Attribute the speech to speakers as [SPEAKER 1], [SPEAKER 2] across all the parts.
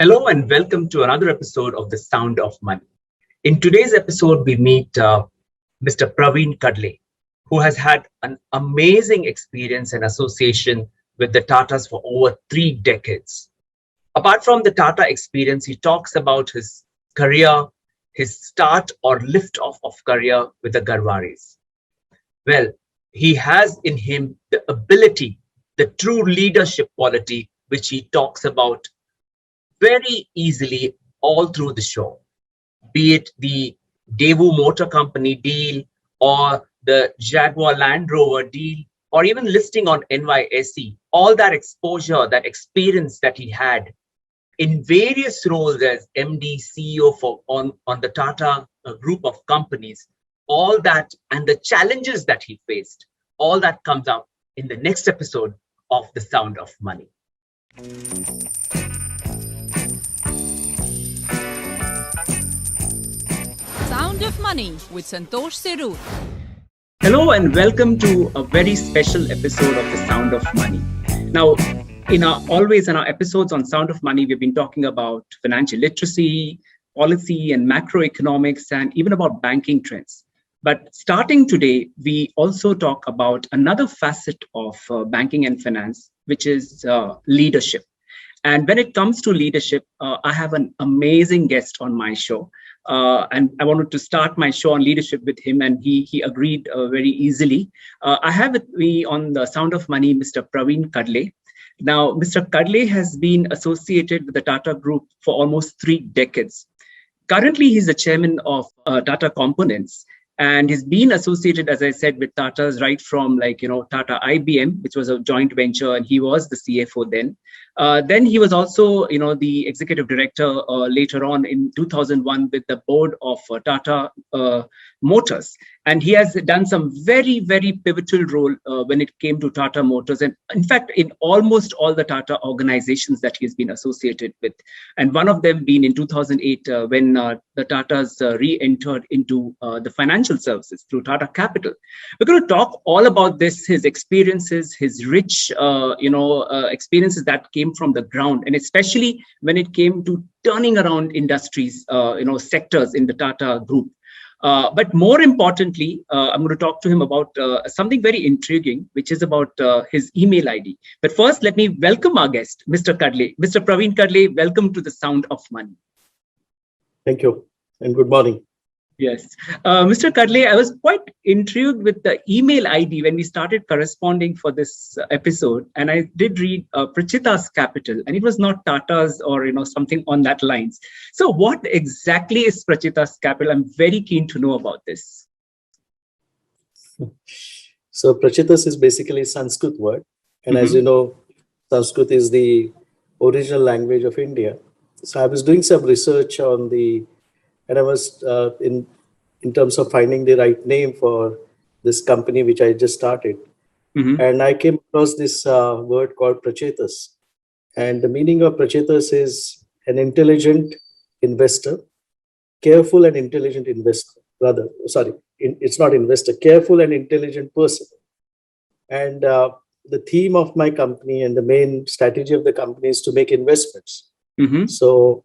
[SPEAKER 1] Hello and welcome to another episode of The Sound of Money. In today's episode, we meet Mr. Praveen Kadle, who has had an amazing experience and association with the Tatas for over 3 decades. Apart from the Tata experience, he talks about his career, his start or lift off of career with the Garwaris. Well, he has in him the ability, the true leadership quality, which he talks about very easily all through the show, be it the Daewoo Motor Company deal or the Jaguar Land Rover deal or even listing on NYSE, all that exposure, that experience that he had in various roles as MD, CEO on the Tata group of companies, all that and the challenges that he faced, all that comes up in the next episode of The Sound of Money.
[SPEAKER 2] Sound of Money with Santosh Serur.
[SPEAKER 1] Hello and welcome to a very special episode of The Sound of Money. Now, in our episodes on Sound of Money, we've been talking about financial literacy, policy and macroeconomics, and even about banking trends. But starting today, we also talk about another facet of banking and finance, which is leadership. And when it comes to leadership, I have an amazing guest on my show. And I wanted to start my show on leadership with him, and he agreed very easily. I have with me on the Sound of Money, Mr. Praveen Kadle. Now, Mr. Kadle has been associated with the Tata Group for almost 3 decades. Currently, he's the chairman of Tata Components, and he's been associated, as I said, with Tata's right from Tata IBM, which was a joint venture, and he was the CFO then. Then he was also, the executive director later on in 2001 with the board of Tata Motors. And he has done some very, very pivotal role when it came to Tata Motors. And in fact, in almost all the Tata organizations that he's been associated with. And one of them being in 2008 when the Tatas re-entered into the financial services through Tata Capital. We're going to talk all about this, his experiences, his rich, experiences that came from the ground, and especially when it came to turning around industries, sectors in the Tata Group. But more importantly, I'm going to talk to him about something very intriguing, which is about his email ID. But first, let me welcome our guest, Mr. Kadle. Mr. Praveen Kadle, welcome to the Sound of Money.
[SPEAKER 3] Thank you, and good morning.
[SPEAKER 1] Yes. Mr. Kadle, I was quite intrigued with the email ID when we started corresponding for this episode. And I did read Prachitas Capital, and it was not Tata's or, something on that lines. So what exactly is Prachitas Capital? I'm very keen to know about this.
[SPEAKER 3] So Prachitas is basically a Sanskrit word. And as you know, Sanskrit is the original language of India. So I was doing some research on and I was in terms of finding the right name for this company, which I just started. And I came across this word called Prachetas. And the meaning of Prachetas is an intelligent investor, careful and intelligent investor, it's not investor, careful and intelligent person. And the theme of my company and the main strategy of the company is to make investments. So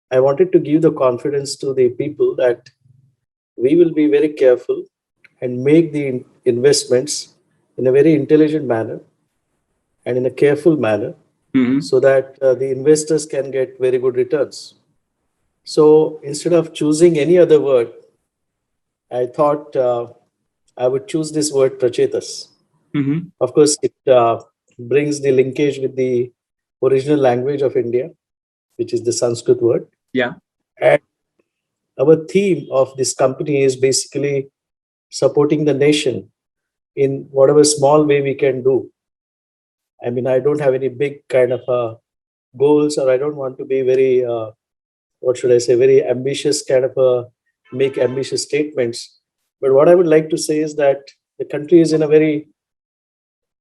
[SPEAKER 3] I wanted to give the confidence to the people that we will be very careful and make the investments in a very intelligent manner and in a careful manner so that the investors can get very good returns. So instead of choosing any other word, I thought I would choose this word Prachetas. Of course, it brings the linkage with the original language of India, which is the Sanskrit word.
[SPEAKER 1] Yeah.
[SPEAKER 3] And our theme of this company is basically supporting the nation in whatever small way we can do. I mean, I don't have any big kind of goals, or I don't want to be very, very ambitious kind of make ambitious statements. But what I would like to say is that the country is in a very,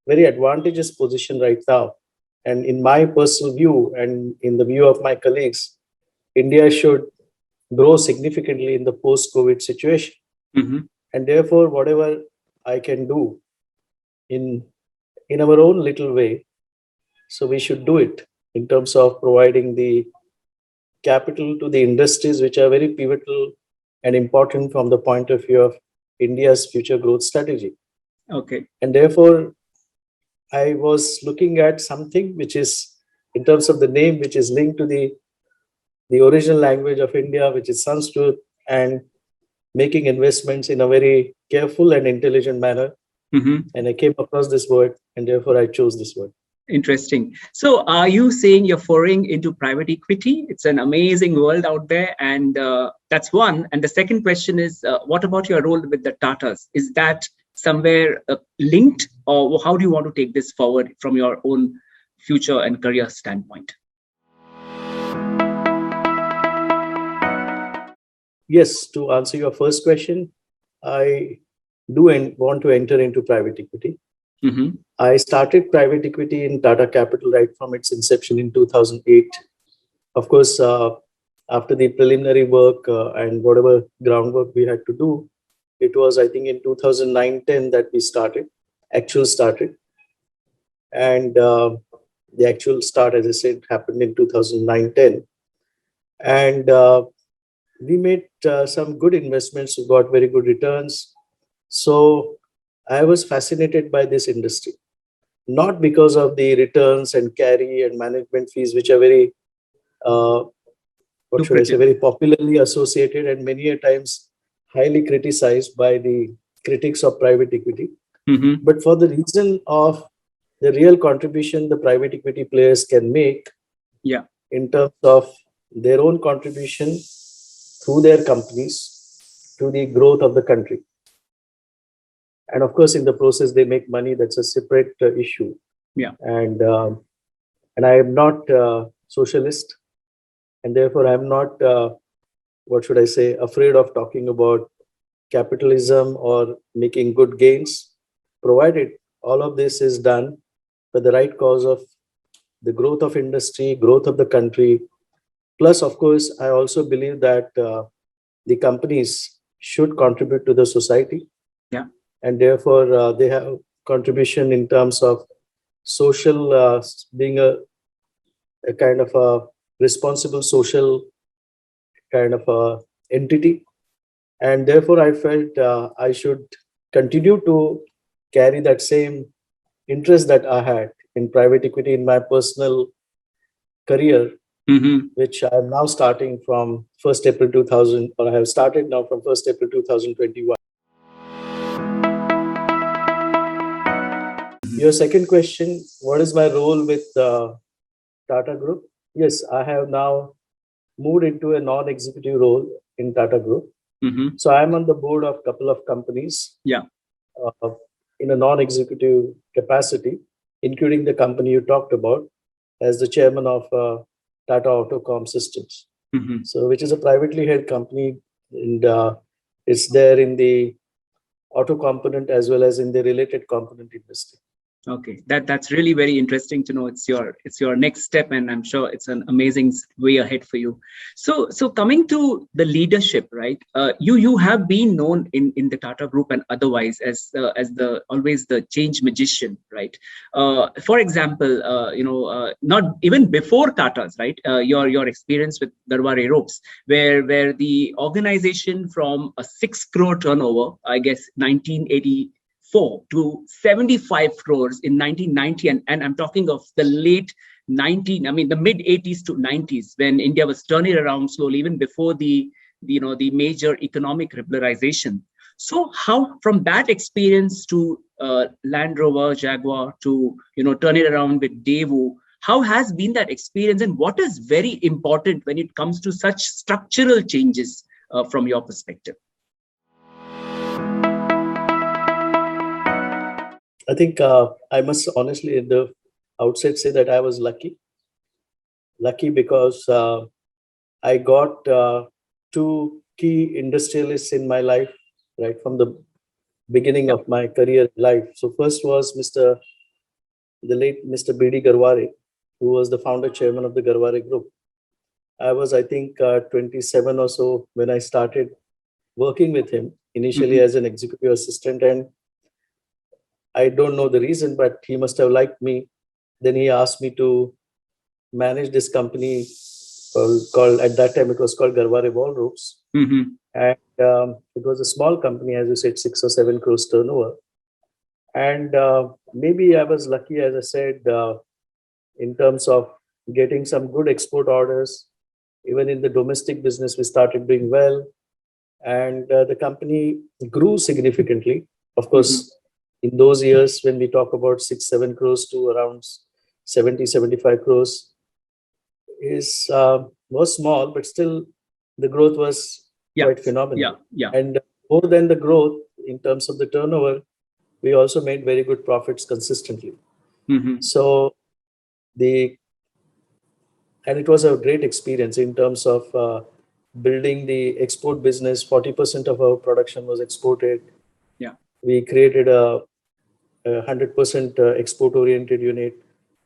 [SPEAKER 3] very advantageous position right now. And in my personal view and in the view of my colleagues, India should grow significantly in the post-COVID situation. And therefore, whatever I can do in our own little way, so we should do it. in terms of providing the capital to the industries which are very pivotal and important from the point of view of India's future growth strategy.
[SPEAKER 1] Okay.
[SPEAKER 3] And therefore, I was looking at something which is, in terms of the name, which is linked to the original language of India, which is Sanskrit, and making investments in a very careful and intelligent manner.
[SPEAKER 1] Mm-hmm.
[SPEAKER 3] And I came across this word, and therefore I chose this word.
[SPEAKER 1] Interesting. So, are you saying you're foraying into private equity? It's an amazing world out there, and that's one. And the second question is, what about your role with the Tatas? Is that somewhere linked, or how do you want to take this forward from your own future and career standpoint?
[SPEAKER 3] Yes, to answer your first question, I do want to enter into private equity.
[SPEAKER 1] Mm-hmm.
[SPEAKER 3] I started private equity in Tata Capital right from its inception in 2008. Of course, after the preliminary work and whatever groundwork we had to do, it was, I think, in 2009-10 that we started. And the actual start, as I said, happened in 2009-10. And we made some good investments, we got very good returns. So I was fascinated by this industry, not because of the returns and carry and management fees, which are very, very popularly associated and many a times highly criticized by the critics of private equity.
[SPEAKER 1] Mm-hmm.
[SPEAKER 3] But for the reason of the real contribution the private equity players can make, in terms of their own contribution through their companies to the growth of the country. And of course, in the process, they make money. That's a separate issue. And I am not socialist, and therefore I'm not, afraid of talking about capitalism or making good gains, provided all of this is done for the right cause of the growth of industry, growth of the country. Plus, of course, I also believe that the companies should contribute to the society. And therefore, they have contribution in terms of social, being a kind of a responsible social kind of a entity. And therefore, I felt I should continue to carry that same interest that I had in private equity in my personal career, which I am now starting from 1st April 2000, or I have started now from 1st April 2021. Your second question, what is my role with Tata Group? Yes, I have now moved into a non-executive role in Tata Group. So I'm on the board of a couple of companies in a non-executive capacity, including the company you talked about as the chairman of Tata Autocom Systems, so which is a privately held company, and it's there in the auto component as well as in the related component industry.
[SPEAKER 1] Okay, that's really very interesting to know. It's your next step, and I'm sure it's an amazing way ahead for you. So coming to the leadership, right? You have been known in the Tata Group and otherwise as the always the change magician, right? For example, not even before Tata's, right? Your experience with Garware Ropes, where the organization from a 6 crore turnover, I guess 1984 to 75 crores in 1990, and I'm talking of the the mid 80s to 90s, when India was turning around slowly, even before the major economic liberalization. So how, from that experience to Land Rover, Jaguar, to turn it around with Daewoo, how has been that experience, and what is very important when it comes to such structural changes from your perspective?
[SPEAKER 3] I think I must honestly at the outset say that I was lucky. Lucky because I got two key industrialists in my life right from the beginning of my career life. So first was the late Mr. B.D. Garware, who was the founder chairman of the Garware Group. I was, I think, 27 or so when I started working with him, initially as an executive assistant, and I don't know the reason, but he must have liked me. Then he asked me to managed this company called at that time it was called Garware Ballrooms. And it was a small company, as you said, 6 or 7 crores turnover. And maybe I was lucky, as I said, in terms of getting some good export orders. Even in the domestic business, we started doing well. And the company grew significantly. Of course, in those years, when we talk about 6, 7 crores to around 70, 75 crores, was small, but still the growth was quite phenomenal. And more than the growth in terms of the turnover, we also made very good profits consistently. So and it was a great experience in terms of building the export business. 40% of our production was exported. We created a 100% export-oriented unit.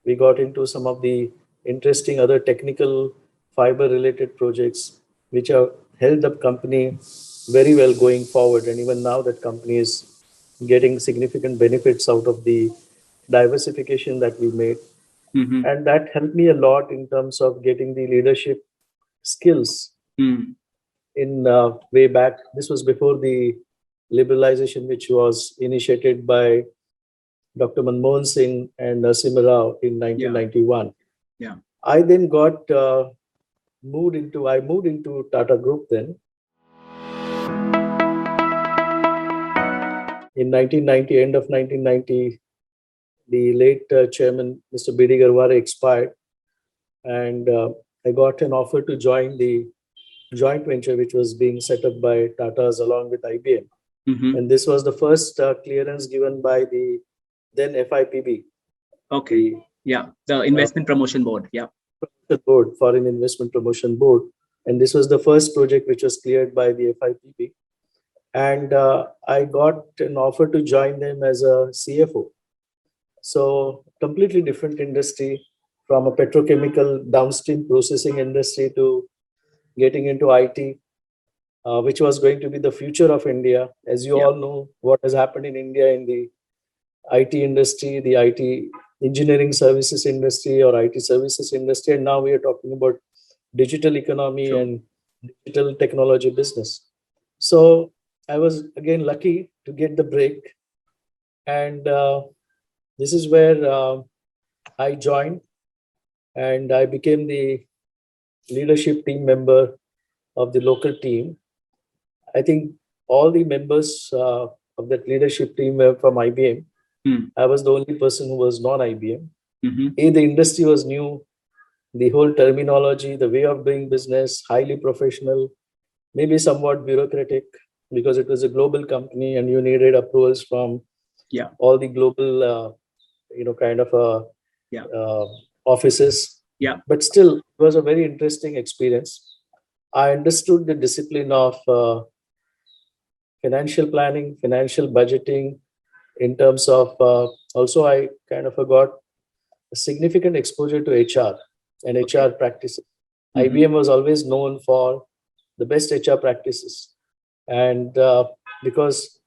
[SPEAKER 3] We got into some of the interesting other technical fiber-related projects, which have held the company very well going forward. And even now that company is getting significant benefits out of the diversification that we made. And that helped me a lot in terms of getting the leadership skills in way back. This was before the liberalization, which was initiated by Dr. Manmohan Singh and Narasimha Rao in 1991. I then moved into Tata Group then. In 1990, end of 1990, the late chairman, Mr. B.D. Garware, expired. And I got an offer to join the joint venture, which was being set up by Tata's along with IBM. And this was the first clearance given by the then FIPB.
[SPEAKER 1] The Investment Promotion Board.
[SPEAKER 3] The board, Foreign Investment Promotion Board. And this was the first project which was cleared by the FIPB. And I got an offer to join them as a CFO. So completely different industry, from a petrochemical downstream processing industry to getting into IT, which was going to be the future of India. As you all know, what has happened in India in the IT industry, the IT engineering services industry or IT services industry. And now we are talking about digital economy and digital technology business. So I was again lucky to get the break. And this is where I joined, and I became the leadership team member of the local team. I think all the members of that leadership team were from IBM. I was the only person who was non-IBM. The industry was new. The whole terminology, the way of doing business, highly professional, maybe somewhat bureaucratic, because it was a global company and you needed approvals from all the global, offices. But still, it was a very interesting experience. I understood the discipline of financial planning, financial budgeting, in terms of also I kind of got a significant exposure to HR and HR practices. IBM was always known for the best HR practices. And because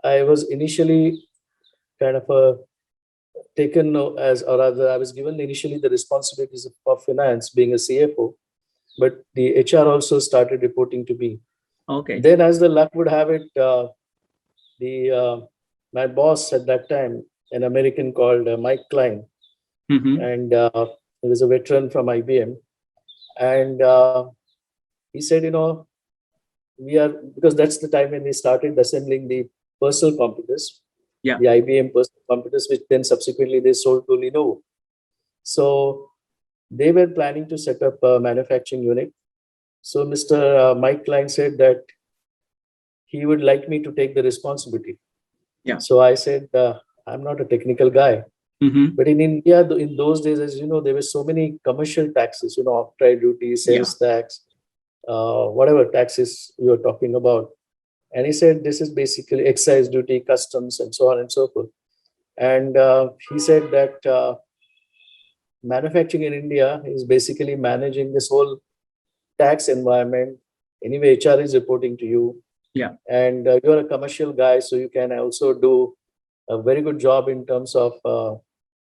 [SPEAKER 3] I was initially kind of taken as, or rather I was given initially the responsibilities of finance, being a CFO, but the HR also started reporting to me. Then as the luck would have it, my boss at that time, an American called Mike Klein, and he was a veteran from IBM. And he said, because that's the time when we started assembling the personal computers, the IBM personal computers, which then subsequently they sold to Lenovo. So they were planning to set up a manufacturing unit. So Mr. Mike Klein said that he would like me to take the responsibility. So I said, I'm not a technical guy. But in India, in those days, as you know, there were so many commercial taxes, off-trade duty, sales tax, whatever taxes you're talking about. And he said, this is basically excise duty, customs, and so on and so forth. And he said that manufacturing in India is basically managing this whole tax environment. Anyway, HR is reporting to you. And you're a commercial guy, so you can also do a very good job in terms of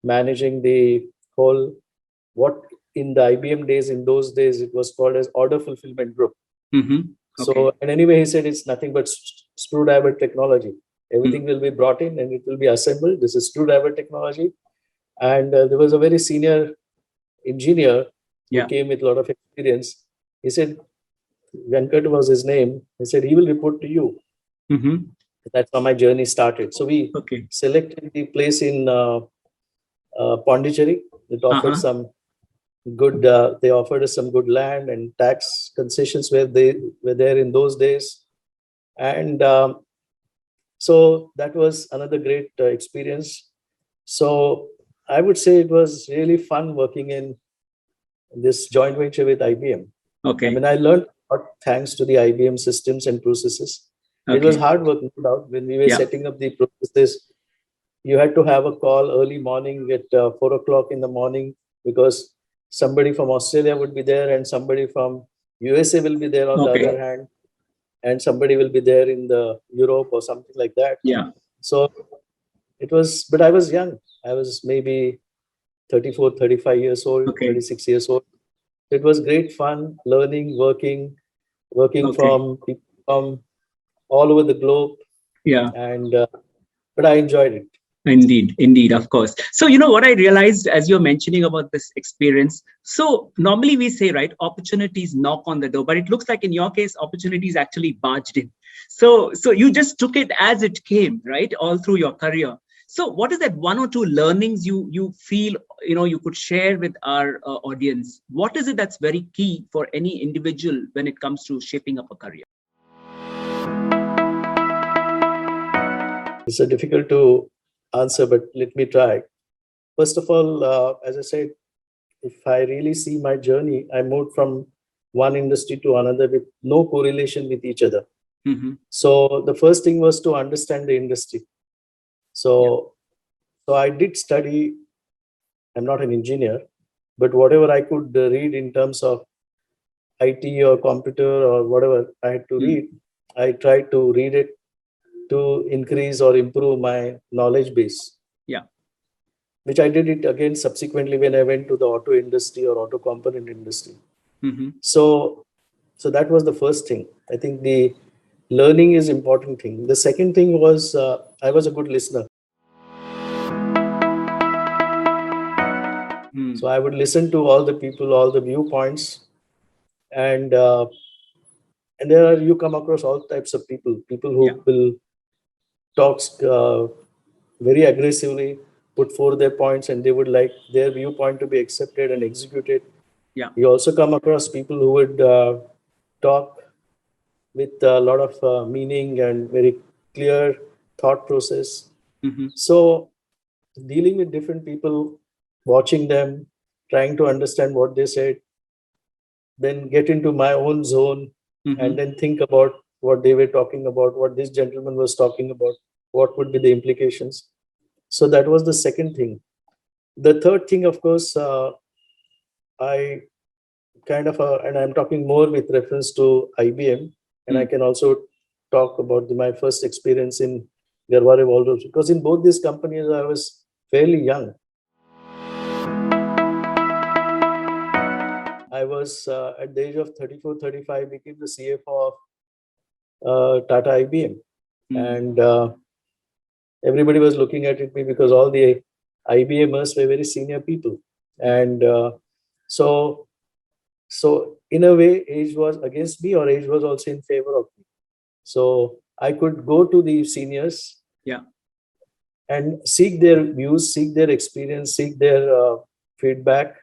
[SPEAKER 3] managing the whole, what in the IBM days, in those days, it was called as Order Fulfillment Group.
[SPEAKER 1] Mm-hmm.
[SPEAKER 3] So,
[SPEAKER 1] Okay.
[SPEAKER 3] and anyway, he said it's nothing but screwdriver technology. Everything will be brought in and it will be assembled. This is screwdriver technology. And there was a very senior engineer who
[SPEAKER 1] Yeah.
[SPEAKER 3] came with a lot of experience. He said, Venkat was his name. He said, he will report to you.
[SPEAKER 1] Mm-hmm.
[SPEAKER 3] That's how my journey started. So we
[SPEAKER 1] Okay.
[SPEAKER 3] selected the place in Pondicherry. It offered
[SPEAKER 1] Uh-huh.
[SPEAKER 3] some good. They offered us some good land and tax concessions where they were there in those days, and so that was another great experience. So I would say it was really fun working in this joint venture with IBM. I
[SPEAKER 1] Okay.
[SPEAKER 3] mean, I learned a lot thanks to the IBM systems and processes. It was
[SPEAKER 1] Okay.
[SPEAKER 3] hard work, no doubt. When we were
[SPEAKER 1] Yeah.
[SPEAKER 3] setting up the processes, you had to have a call early morning at 4 o'clock in the morning because somebody from Australia would be there and somebody from USA will be there on the other
[SPEAKER 1] Okay.
[SPEAKER 3] hand, and somebody will be there in the Europe or something like that.
[SPEAKER 1] Yeah.
[SPEAKER 3] So it was, but I was young. I was maybe 34, 35 years old,
[SPEAKER 1] Okay.
[SPEAKER 3] 36 years old. It was great fun learning, working
[SPEAKER 1] Okay.
[SPEAKER 3] from people from all over the globe,
[SPEAKER 1] Yeah.
[SPEAKER 3] and but I enjoyed it.
[SPEAKER 1] Indeed, indeed, of course. So, what I realized as you're mentioning about this experience. So, normally we say, right, opportunities knock on the door, but it looks like in your case, opportunities actually barged in. So you just took it as it came, right, all through your career. So, what is that one or two learnings you feel you could share with our audience? What is it that's very key for any individual when it comes to shaping up a career?
[SPEAKER 3] It's a difficult to answer, but let me try. First of all, as I said, if I really see my journey, I moved from one industry to another with no correlation with each other.
[SPEAKER 1] Mm-hmm.
[SPEAKER 3] So the first thing was to understand the industry. So, so I did study. I'm not an engineer, but whatever I could read in terms of IT or computer or whatever I had to read, I tried to read it to increase or improve my knowledge base.
[SPEAKER 1] Yeah.
[SPEAKER 3] Which I did it again subsequently when I went to the auto industry or auto component industry.
[SPEAKER 1] Mm-hmm.
[SPEAKER 3] So that was the first thing. I think the learning is important thing. The second thing was I was a good listener. So I would listen to all the people, all the viewpoints, and there are, you come across all types of people who will talk very aggressively, put forth their points, and they would like their viewpoint to be accepted and executed.
[SPEAKER 1] Yeah.
[SPEAKER 3] You also come across people who would talk with a lot of meaning and very clear thought process.
[SPEAKER 1] Mm-hmm.
[SPEAKER 3] So dealing with different people, watching them, trying to understand what they said, then get into my own zone, and then think about what they were talking about, what this gentleman was talking about, what would be the implications. So that was the second thing. The third thing, of course, I kind of, and I'm talking more with reference to IBM, and I can also talk about my first experience in Garware Waldorf, because in both these companies I was fairly young. I was at the age of 34, 35, became the CFO of Tata IBM. And everybody was looking at me because all the IBMers were very senior people. And so in a way, age was against me or age was also in favor of me. So I could go to the seniors and seek their views, seek their experience, seek their feedback.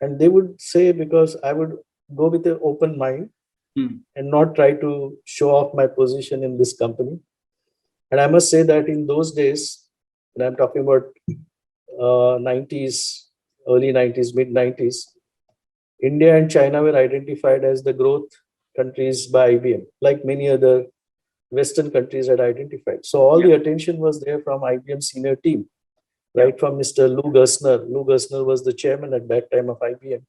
[SPEAKER 3] And they would say, because I would go with an open mind and not try to show off my position in this company. And I must say that in those days, and I'm talking about 90s, early 90s, mid 90s, India and China were identified as the growth countries by IBM, like many other Western countries had identified. So all the attention was there from IBM senior team, right from Mr. Lou Gerstner. Lou Gerstner was the chairman at that time of IBM.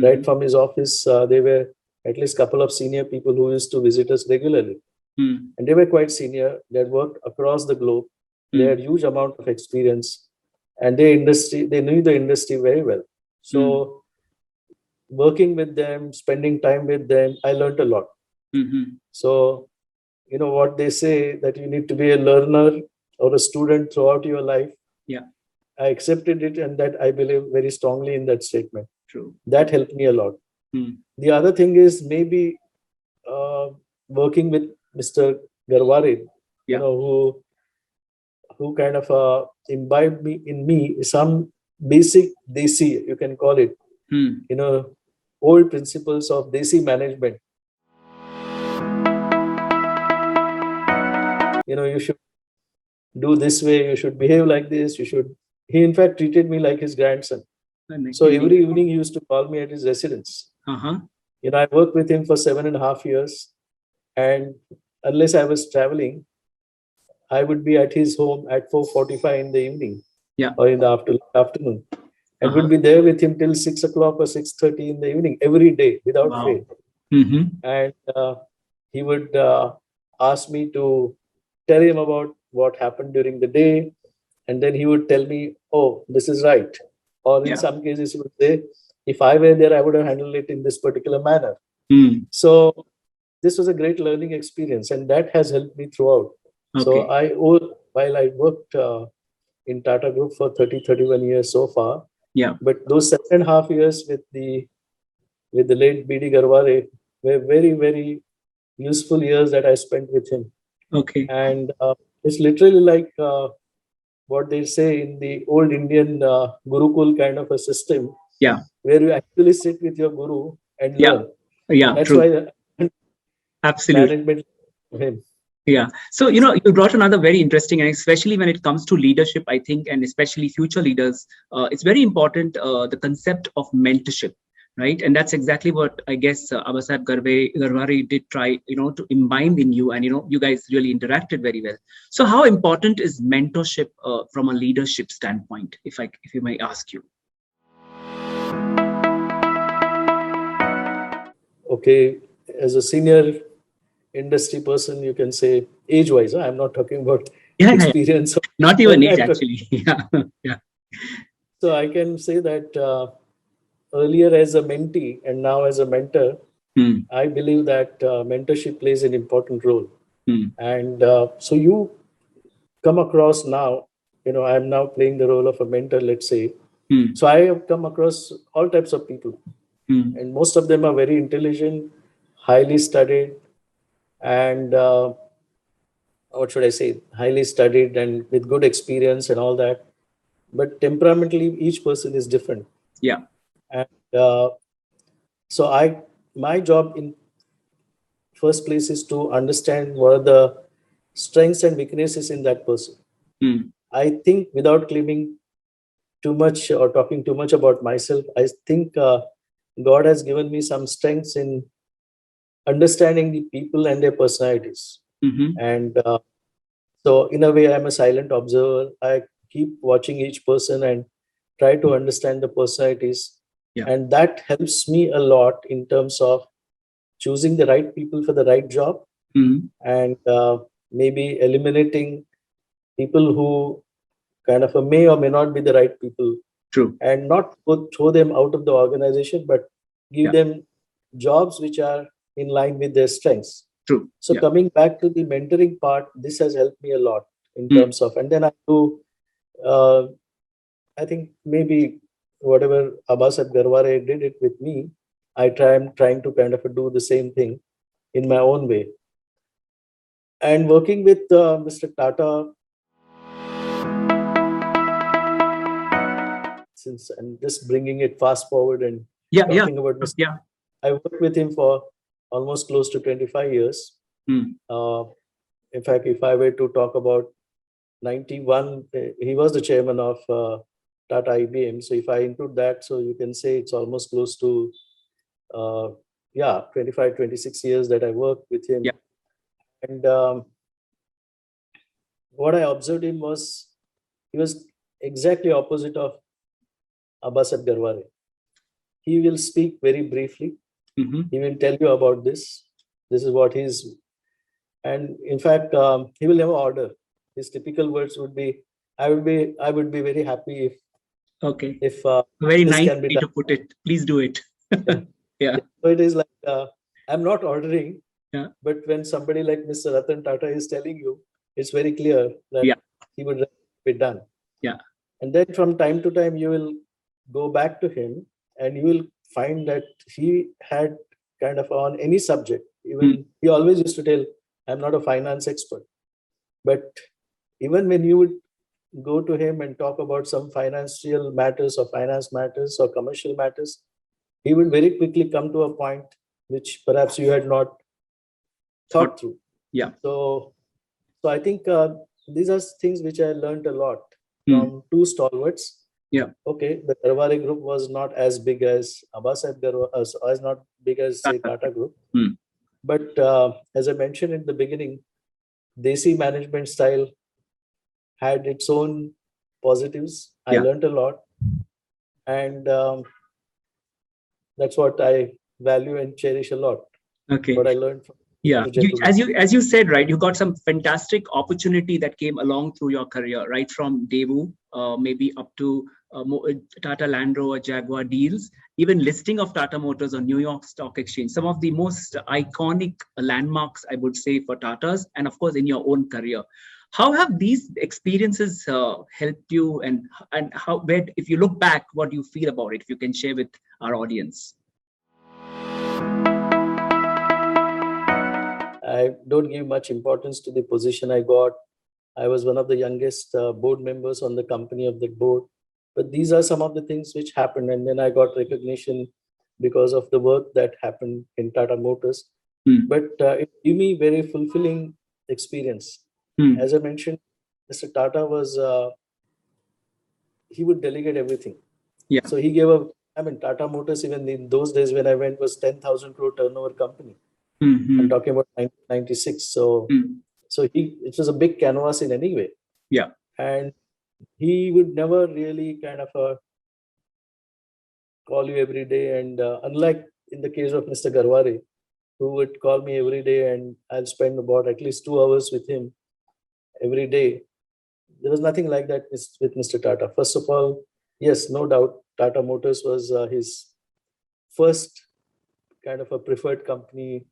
[SPEAKER 3] Right from his office, there were at least a couple of senior people who used to visit us regularly. And they were quite senior. They had worked across the globe. They had huge amount of experience, and they knew the industry very well. So working with them, spending time with them, I learned a lot.
[SPEAKER 1] Mm-hmm.
[SPEAKER 3] So, what they say, that you need to be a learner or a student throughout your life.
[SPEAKER 1] Yeah.
[SPEAKER 3] I accepted it, and that I believe very strongly in that statement.
[SPEAKER 1] True.
[SPEAKER 3] That helped me a lot.
[SPEAKER 1] Mm.
[SPEAKER 3] The other thing is maybe working with Mr. Garware,
[SPEAKER 1] Yeah.
[SPEAKER 3] who kind of imbibed in me some basic desi, you can call it,
[SPEAKER 1] Mm.
[SPEAKER 3] old principles of desi management. You should do this way, you should behave like this, he in fact treated me like his grandson. So every evening he used to call me at his residence.
[SPEAKER 1] Uh-huh.
[SPEAKER 3] I worked with him for 7.5 years, and unless I was traveling, I would be at his home at 4:45 in the evening.
[SPEAKER 1] Yeah.
[SPEAKER 3] Or in the afternoon, and
[SPEAKER 1] Uh-huh.
[SPEAKER 3] would be there with him till 6 o'clock or 6:30 in the evening every day without
[SPEAKER 1] Wow.
[SPEAKER 3] fail.
[SPEAKER 1] Mm-hmm.
[SPEAKER 3] And he would ask me to tell him about what happened during the day, and then he would tell me, "Oh, this is right," or in
[SPEAKER 1] Yeah.
[SPEAKER 3] some cases he would say, "If I were there, I would have handled it in this particular manner."
[SPEAKER 1] Mm.
[SPEAKER 3] So this was a great learning experience, and that has helped me throughout. So
[SPEAKER 1] Okay.
[SPEAKER 3] while I worked in Tata Group for 31 years so far,
[SPEAKER 1] Yeah.
[SPEAKER 3] but those 7.5 years with the late B.D. Garware were very, very useful years that I spent with him.
[SPEAKER 1] Okay.
[SPEAKER 3] And it's literally like what they say in the old Indian Gurukul kind of a system,
[SPEAKER 1] Yeah.
[SPEAKER 3] where you actually sit with your guru and
[SPEAKER 1] Yeah.
[SPEAKER 3] learn.
[SPEAKER 1] Yeah.
[SPEAKER 3] That's
[SPEAKER 1] True.
[SPEAKER 3] why
[SPEAKER 1] Absolutely.
[SPEAKER 3] management of him.
[SPEAKER 1] Yeah. So, you brought another very interesting, and especially when it comes to leadership, I think, and especially future leaders, it's very important, the concept of mentorship, right? And that's exactly what I guess Abasab Garware did try, to imbibe in you, and, you guys really interacted very well. So how important is mentorship from a leadership standpoint, if you may ask you?
[SPEAKER 3] Okay, as a senior industry person, you can say age-wise. I'm not talking about
[SPEAKER 1] Yeah.
[SPEAKER 3] experience.
[SPEAKER 1] Not even age, actually. Yeah. Yeah.
[SPEAKER 3] So I can say that earlier as a mentee and now as a mentor,
[SPEAKER 1] Hmm.
[SPEAKER 3] I believe that mentorship plays an important role.
[SPEAKER 1] Hmm.
[SPEAKER 3] And so you come across now, I'm now playing the role of a mentor, let's say.
[SPEAKER 1] Hmm.
[SPEAKER 3] So I have come across all types of people,
[SPEAKER 1] Hmm.
[SPEAKER 3] and most of them are very intelligent, highly studied, and what should I say, highly studied and with good experience and all that. But temperamentally, each person is different.
[SPEAKER 1] Yeah.
[SPEAKER 3] And so my job in first place is to understand what are the strengths and weaknesses in that person.
[SPEAKER 1] Hmm.
[SPEAKER 3] I think without claiming too much or talking too much about myself, I think God has given me some strengths in understanding the people and their personalities.
[SPEAKER 1] Mm-hmm.
[SPEAKER 3] And so, in a way, I'm a silent observer. I keep watching each person and try to understand the personalities.
[SPEAKER 1] Yeah.
[SPEAKER 3] And that helps me a lot in terms of choosing the right people for the right job,
[SPEAKER 1] Mm-hmm.
[SPEAKER 3] and maybe eliminating people who kind of may or may not be the right people,
[SPEAKER 1] True.
[SPEAKER 3] and not throw them out of the organization, but give
[SPEAKER 1] Yeah.
[SPEAKER 3] them jobs which are in line with their strengths.
[SPEAKER 1] True.
[SPEAKER 3] So
[SPEAKER 1] Yeah.
[SPEAKER 3] coming back to the mentoring part, this has helped me a lot in
[SPEAKER 1] Mm.
[SPEAKER 3] terms of, and then I do, uh, I think maybe whatever Abasab Garware did it with me, I'm trying to kind of do the same thing in my own way. And working with Mr. Tata, since I'm just bringing it fast forward and
[SPEAKER 1] Yeah.
[SPEAKER 3] talking about Mr.
[SPEAKER 1] Yeah.
[SPEAKER 3] I worked with him for almost close to 25 years.
[SPEAKER 1] Mm.
[SPEAKER 3] In fact, if I were to talk about 91, he was the chairman of Tata IBM. So if I include that, so you can say it's almost close to, 25, 26 years that I worked with him.
[SPEAKER 1] Yeah.
[SPEAKER 3] And what I observed him was, he was exactly opposite of Abasab Garware. He will speak very briefly.
[SPEAKER 1] Mm-hmm.
[SPEAKER 3] He will tell you about this. This is what he's, and in fact, he will never order. His typical words would be, I would be very happy
[SPEAKER 1] Okay.
[SPEAKER 3] if
[SPEAKER 1] Very
[SPEAKER 3] this
[SPEAKER 1] nice
[SPEAKER 3] can be
[SPEAKER 1] way
[SPEAKER 3] done.
[SPEAKER 1] to put it. Please do it. Yeah.
[SPEAKER 3] So it is like I'm not ordering,
[SPEAKER 1] Yeah.
[SPEAKER 3] but when somebody like Mr. Ratan Tata is telling you, it's very clear that
[SPEAKER 1] Yeah.
[SPEAKER 3] he would be done.
[SPEAKER 1] Yeah.
[SPEAKER 3] And then from time to time, you will go back to him and you will find that he had kind of on any subject. Even he always used to tell, I'm not a finance expert. But even when you would go to him and talk about some financial matters or finance matters or commercial matters, he would very quickly come to a point which perhaps you had not thought through.
[SPEAKER 1] Yeah.
[SPEAKER 3] So I think these are things which I learned a lot
[SPEAKER 1] Hmm.
[SPEAKER 3] from two stalwarts.
[SPEAKER 1] Yeah.
[SPEAKER 3] Okay, the Garware group was not as big as Abbasaheb Garware, as not big as say Tata Group.
[SPEAKER 1] Hmm.
[SPEAKER 3] But as I mentioned in the beginning, Desi management style had its own positives. I
[SPEAKER 1] Yeah.
[SPEAKER 3] learned a lot, and that's what I value and cherish a lot.
[SPEAKER 1] Okay.
[SPEAKER 3] What I learned from
[SPEAKER 1] Yeah,
[SPEAKER 3] Mr. Jaipuria.
[SPEAKER 1] as you said, right, you got some fantastic opportunity that came along through your career, right from Daewoo, maybe up to Tata Land Rover, Jaguar deals, even listing of Tata Motors on New York Stock Exchange, some of the most iconic landmarks, I would say, for Tatas, and of course in your own career. How have these experiences helped you, and how, where, if you look back, what do you feel about it? If you can share with our audience.
[SPEAKER 3] I don't give much importance to the position I got. I was one of the youngest board members on the company of the board. But these are some of the things which happened. And then I got recognition because of the work that happened in Tata Motors. But it gave me very fulfilling experience. As I mentioned, Mr. Tata was, he would delegate everything.
[SPEAKER 1] Yeah.
[SPEAKER 3] So he gave Tata Motors, even in those days when I went, was 10,000 crore turnover company. I'm talking about 1996. So it was a big canvas in any way.
[SPEAKER 1] Yeah.
[SPEAKER 3] And he would never really kind of call you every day. And unlike in the case of Mr. Garware, who would call me every day and I'll spend about at least 2 hours with him every day. There was nothing like that with Mr. Tata. First of all, yes, no doubt, Tata Motors was his first kind of a preferred company.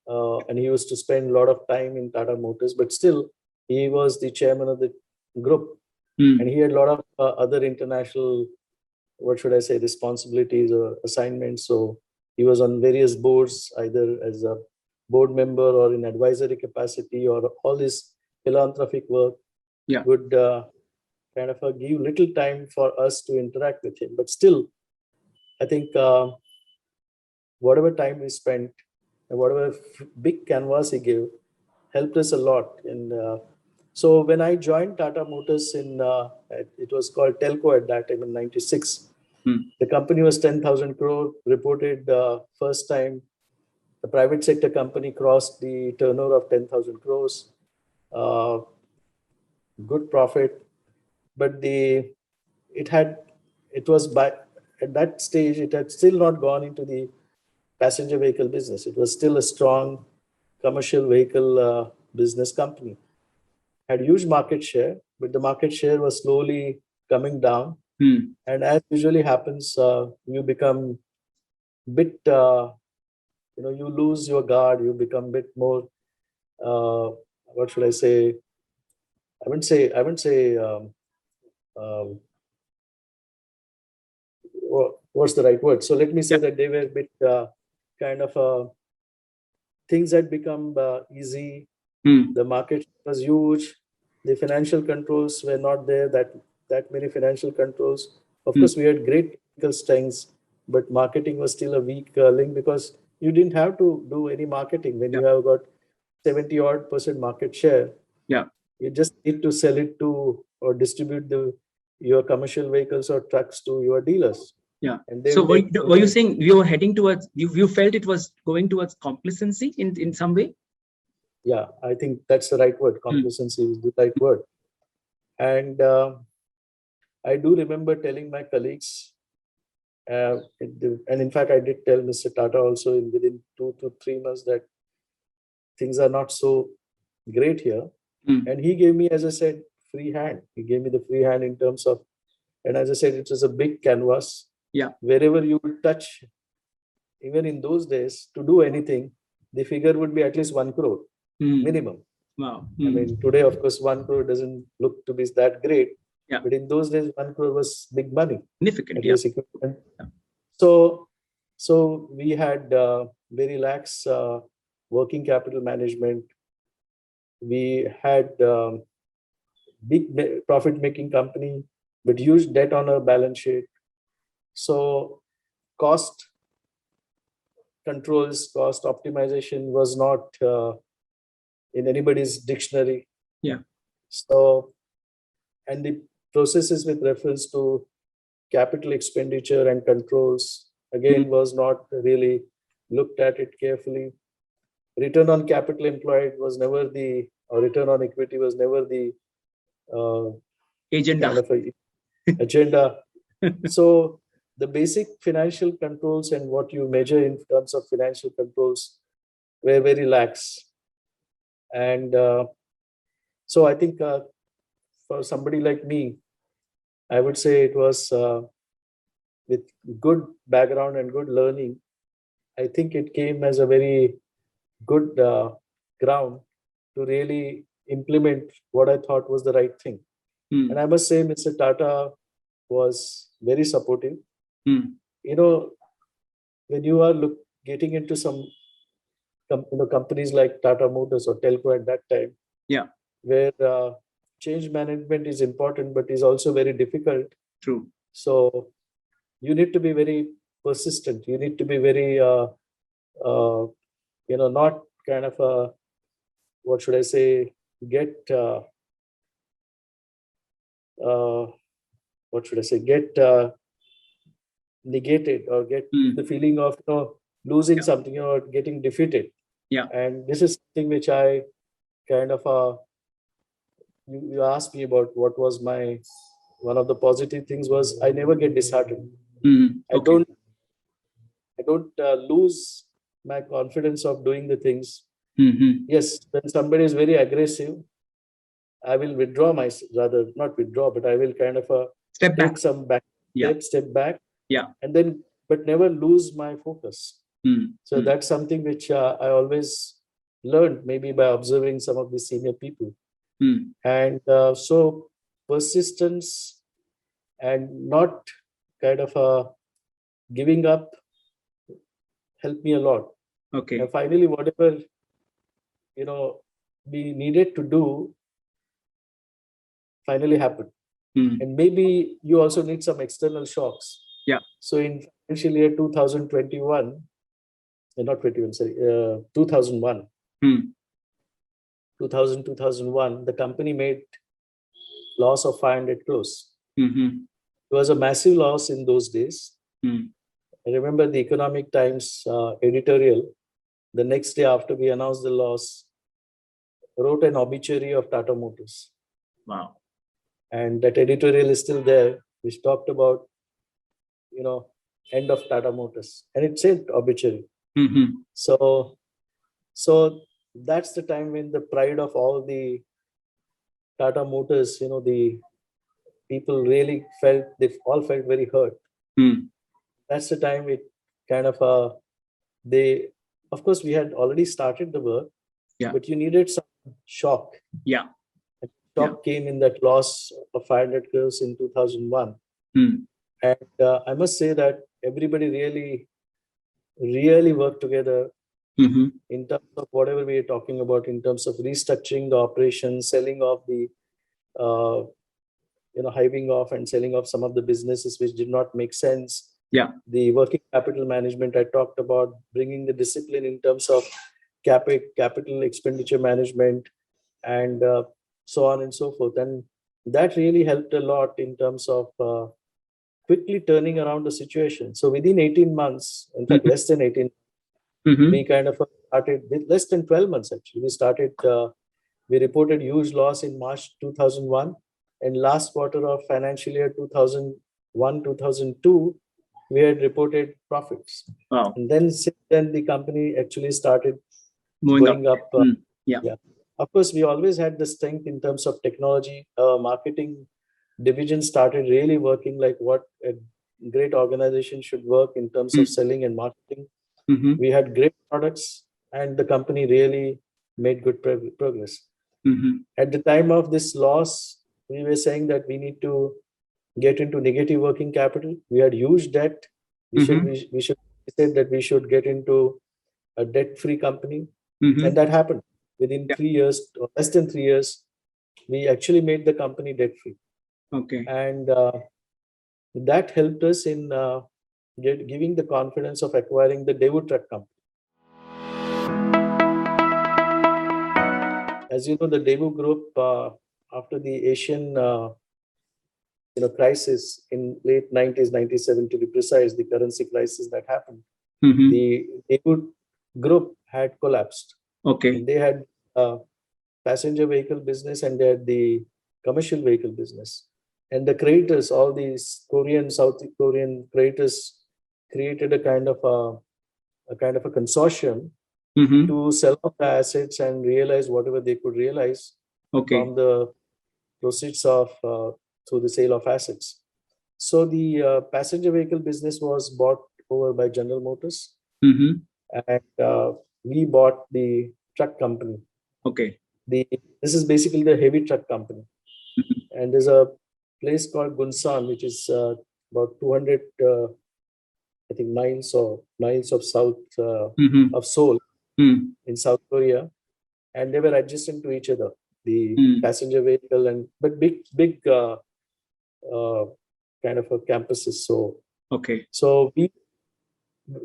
[SPEAKER 3] And he used to spend a lot of time in Tata Motors, but still, he was the chairman of the group. And he had a lot of other international, what should I say, responsibilities or assignments. So he was on various boards, either as a board member or in advisory capacity, or all this philanthropic work would kind of give little time for us to interact with him. But still, I think whatever time we spent and whatever big canvas he gave helped us a lot. And so when I joined Tata Motors it was called Telco at that time in 96. The company was 10,000 crore, reported first time the private sector company crossed the turnover of 10,000 crores, good profit. But it was at that stage, it had still not gone into the passenger vehicle business. It was still a strong commercial vehicle business company. Had huge market share, but the market share was slowly coming down. And as usually happens, you become bit, you lose your guard. You become a bit more, what should I say? I wouldn't say. What's the right word? So let me say that they were a bit kind of things had become easy. The market was huge. The financial controls were not there. That many financial controls. Of course, we had great technical strengths, but marketing was still a weak link because you didn't have to do any marketing when you have got 70% market share.
[SPEAKER 1] Yeah.
[SPEAKER 3] You just need to sell it to or distribute your commercial vehicles or trucks to your dealers.
[SPEAKER 1] Yeah.
[SPEAKER 3] And
[SPEAKER 1] So were you saying you were heading towards, you felt it was going towards complacency in some way?
[SPEAKER 3] Yeah, I think that's the right word. Complacency is the right word. And I do remember telling my colleagues, and in fact, I did tell Mr. Tata also within 2 to 3 months that things are not so great here. And he gave me, as I said, free hand. He gave me the free hand in terms of, and as I said, it was a big canvas.
[SPEAKER 1] Yeah.
[SPEAKER 3] Wherever you would touch, even in those days, to do anything, the figure would be at least 1 crore minimum.
[SPEAKER 1] Wow.
[SPEAKER 3] I mean, today, of course, 1 crore doesn't look to be that great.
[SPEAKER 1] Yeah.
[SPEAKER 3] But in those days, 1 crore was big money.
[SPEAKER 1] Significant.
[SPEAKER 3] At
[SPEAKER 1] Yeah.
[SPEAKER 3] least equivalent.
[SPEAKER 1] Yeah.
[SPEAKER 3] So we had very lax working capital management. We had big profit-making company, but huge debt on our balance sheet. So cost controls, cost optimization was not in anybody's dictionary.
[SPEAKER 1] Yeah.
[SPEAKER 3] So, and the processes with reference to capital expenditure and controls, again, was not really looked at it carefully. Return on capital employed was never the, or return on equity was never the
[SPEAKER 1] Agenda.
[SPEAKER 3] kind of a agenda. So the basic financial controls and what you measure in terms of financial controls were very lax. And so I think for somebody like me, I would say it was with good background and good learning. I think it came as a very good ground to really implement what I thought was the right thing. And I must say, Mr. Tata was very supportive. You know, when you are getting into some companies like Tata Motors or Telco at that time,
[SPEAKER 1] Yeah.
[SPEAKER 3] where change management is important, but is also very difficult.
[SPEAKER 1] True.
[SPEAKER 3] So you need to be very persistent. You need to be very, not kind of what should I say, get, what should I say, get negated or get the feeling of losing something or getting defeated.
[SPEAKER 1] Yeah.
[SPEAKER 3] And this is something which I kind of you asked me about what was one of the positive things was I never get disheartened.
[SPEAKER 1] Okay.
[SPEAKER 3] I don't lose my confidence of doing the things. Yes, when somebody is very aggressive, I will withdraw myself, rather not withdraw, but I will kind of
[SPEAKER 1] Step back.
[SPEAKER 3] take some step back.
[SPEAKER 1] Yeah.
[SPEAKER 3] And then, but never lose my focus. So that's something which I always learned, maybe by observing some of the senior people. And so persistence and not kind of giving up helped me a lot.
[SPEAKER 1] Okay.
[SPEAKER 3] And finally, whatever we needed to do finally happened. And maybe you also need some external shocks.
[SPEAKER 1] Yeah.
[SPEAKER 3] So in financial year 2021, not 21, sorry, 2001. 2001, the company made loss of 500 crores. It was a massive loss in those days. I remember the Economic Times editorial, the next day after we announced the loss, wrote an obituary of Tata Motors.
[SPEAKER 1] Wow.
[SPEAKER 3] And that editorial is still there, which talked about, end of Tata Motors. And it said obituary. So that's the time when the pride of all the Tata Motors, the people really they all felt very hurt. That's the time it kind of, of course, we had already started the work, but you needed some shock.
[SPEAKER 1] Yeah.
[SPEAKER 3] And shock came in that loss of 500 crores in 2001. And I must say that everybody really worked together in terms of whatever we are talking about, in terms of restructuring the operation, selling off the, hiving off and selling off some of the businesses which did not make sense.
[SPEAKER 1] Yeah.
[SPEAKER 3] The working capital management I talked about, bringing the discipline in terms of capital expenditure management, and so on and so forth. And that really helped a lot in terms of quickly turning around the situation. So within 18 months, in fact, less than 18, we kind of started, with less than 12 months actually, we reported huge loss in March 2001, and last quarter of financial year 2001-2002, we had reported profits.
[SPEAKER 1] Wow.
[SPEAKER 3] And then since then, the company actually started
[SPEAKER 1] going
[SPEAKER 3] up.
[SPEAKER 1] Yeah.
[SPEAKER 3] Of course, we always had the strength in terms of technology. Marketing division started really working like what a great organization should work in terms of selling and marketing.
[SPEAKER 1] Mm-hmm.
[SPEAKER 3] We had great products, and the company really made good progress.
[SPEAKER 1] Mm-hmm.
[SPEAKER 3] At the time of this loss, we were saying that we need to get into negative working capital. We had huge debt.
[SPEAKER 1] Mm-hmm.
[SPEAKER 3] We said that we should get into a debt-free company,
[SPEAKER 1] Mm-hmm.
[SPEAKER 3] and that happened within
[SPEAKER 1] Yeah.
[SPEAKER 3] 3 years or less than 3 years. We actually made the company debt-free,
[SPEAKER 1] Okay.
[SPEAKER 3] and that helped us in giving the confidence of acquiring the Daewoo Truck Company. As you know, the Daewoo Group, after the Asian crisis in late 90s, 97 to be precise, the currency crisis that happened,
[SPEAKER 1] Mm-hmm.
[SPEAKER 3] the Daewoo Group had collapsed.
[SPEAKER 1] Okay.
[SPEAKER 3] And they had passenger vehicle business and they had the commercial vehicle business. And the creators, all these Korean, South Korean creators, created a kind of a consortium
[SPEAKER 1] Mm-hmm.
[SPEAKER 3] to sell off the assets and realize whatever they could realize
[SPEAKER 1] Okay.
[SPEAKER 3] from the proceeds of through the sale of assets. So the passenger vehicle business was bought over by General Motors,
[SPEAKER 1] Mm-hmm.
[SPEAKER 3] and we bought the truck company.
[SPEAKER 1] Okay.
[SPEAKER 3] This is basically the heavy truck company,
[SPEAKER 1] Mm-hmm.
[SPEAKER 3] and there's a place called Gunsan, which is about 200, I think, miles of south
[SPEAKER 1] Mm-hmm.
[SPEAKER 3] of Seoul
[SPEAKER 1] Mm-hmm.
[SPEAKER 3] in South Korea, and they were adjacent to each other. The
[SPEAKER 1] Mm-hmm.
[SPEAKER 3] passenger vehicle but big kind of a campuses.
[SPEAKER 1] Okay.
[SPEAKER 3] So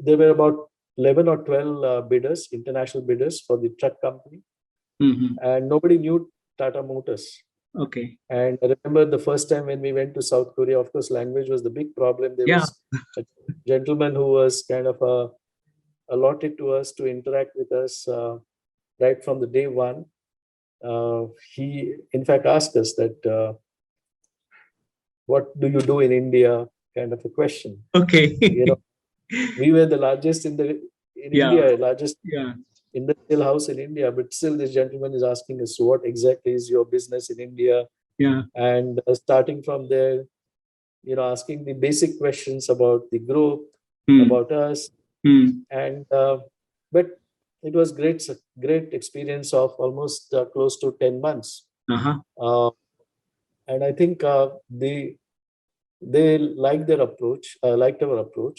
[SPEAKER 3] there were about 11 or 12 bidders, international bidders for the truck company,
[SPEAKER 1] Mm-hmm.
[SPEAKER 3] and nobody knew Tata Motors.
[SPEAKER 1] Okay.
[SPEAKER 3] And I remember the first time when we went to South Korea, of course, language was the big problem. There
[SPEAKER 1] Yeah.
[SPEAKER 3] was a gentleman who was kind of allotted to us to interact with us right from the day one. He, in fact, asked us that, what do you do in India? Kind of a question.
[SPEAKER 1] Okay.
[SPEAKER 3] We were the largest in
[SPEAKER 1] Yeah.
[SPEAKER 3] India, largest
[SPEAKER 1] Yeah.
[SPEAKER 3] industrial house in India, but still this gentleman is asking us, so what exactly is your business in India?
[SPEAKER 1] Yeah.
[SPEAKER 3] And starting from there, asking the basic questions about the group,
[SPEAKER 1] Mm.
[SPEAKER 3] about us,
[SPEAKER 1] Mm.
[SPEAKER 3] and but it was great experience of almost close to 10 months.
[SPEAKER 1] Uh-huh.
[SPEAKER 3] And I think they liked liked our approach.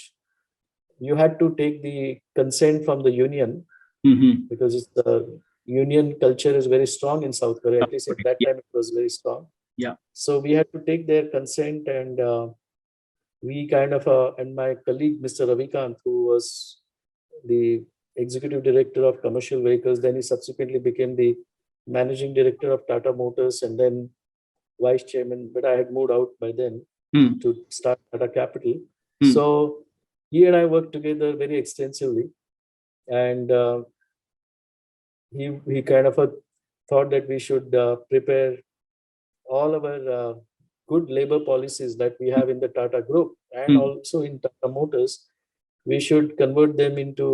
[SPEAKER 3] You had to take the consent from the union
[SPEAKER 1] Mm-hmm.
[SPEAKER 3] because the union culture is very strong in South Korea. At least at that
[SPEAKER 1] Yeah.
[SPEAKER 3] time, it was very strong.
[SPEAKER 1] Yeah.
[SPEAKER 3] So we had to take their consent, and we kind of, and my colleague, Mr. Ravikant, who was the executive director of commercial vehicles, then he subsequently became the managing director of Tata Motors and then vice chairman. But I had moved out by then
[SPEAKER 1] Mm.
[SPEAKER 3] to start Tata Capital.
[SPEAKER 1] Mm.
[SPEAKER 3] So he and I worked together very extensively, and he kind of thought that we should prepare all our good labor policies that we have in the Tata Group and
[SPEAKER 1] Mm.
[SPEAKER 3] also in Tata Motors. We should convert them into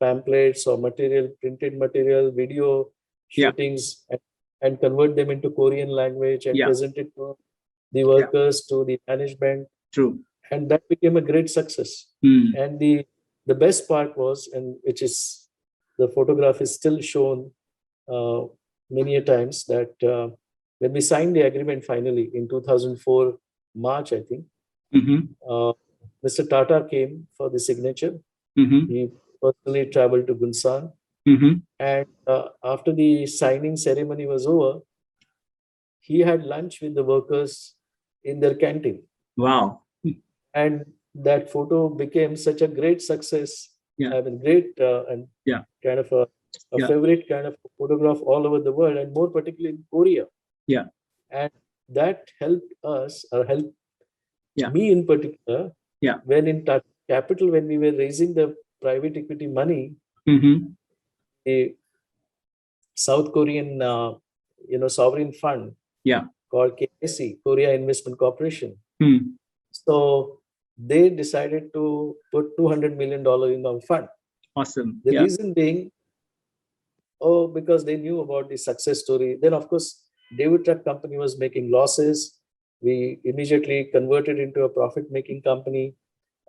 [SPEAKER 3] pamphlets or printed material, video
[SPEAKER 1] Yeah.
[SPEAKER 3] shootings, and convert them into Korean language and
[SPEAKER 1] Yeah.
[SPEAKER 3] present it to the workers, to the management,
[SPEAKER 1] True.
[SPEAKER 3] and that became a great success.
[SPEAKER 1] Mm.
[SPEAKER 3] And the best part was, and which is the photograph is still shown many a times, that when we signed the agreement finally in 2004 March, I think,
[SPEAKER 1] Mm-hmm.
[SPEAKER 3] Mr. Tata came for the signature.
[SPEAKER 1] Mm-hmm.
[SPEAKER 3] He personally traveled to Gunsan,
[SPEAKER 1] Mm-hmm.
[SPEAKER 3] and after the signing ceremony was over, he had lunch with the workers in their canteen.
[SPEAKER 1] Wow.
[SPEAKER 3] And that photo became such a great success.
[SPEAKER 1] Yeah.
[SPEAKER 3] I mean, great and
[SPEAKER 1] Yeah.
[SPEAKER 3] kind of a
[SPEAKER 1] Yeah.
[SPEAKER 3] favorite kind of photograph all over the world, and more particularly in Korea.
[SPEAKER 1] Yeah.
[SPEAKER 3] And that helped us, or helped
[SPEAKER 1] Yeah.
[SPEAKER 3] me in particular,
[SPEAKER 1] Yeah.
[SPEAKER 3] when in Tata Capital, when we were raising the private equity money,
[SPEAKER 1] Mm-hmm.
[SPEAKER 3] a South Korean, sovereign fund
[SPEAKER 1] Yeah.
[SPEAKER 3] called KIC, Korea Investment Corporation.
[SPEAKER 1] Mm.
[SPEAKER 3] So they decided to put $200 million in our fund.
[SPEAKER 1] Awesome.
[SPEAKER 3] The
[SPEAKER 1] Yeah.
[SPEAKER 3] reason being, because they knew about the success story. Then, of course, Daewoo Truck Company was making losses. We immediately converted into a profit-making company.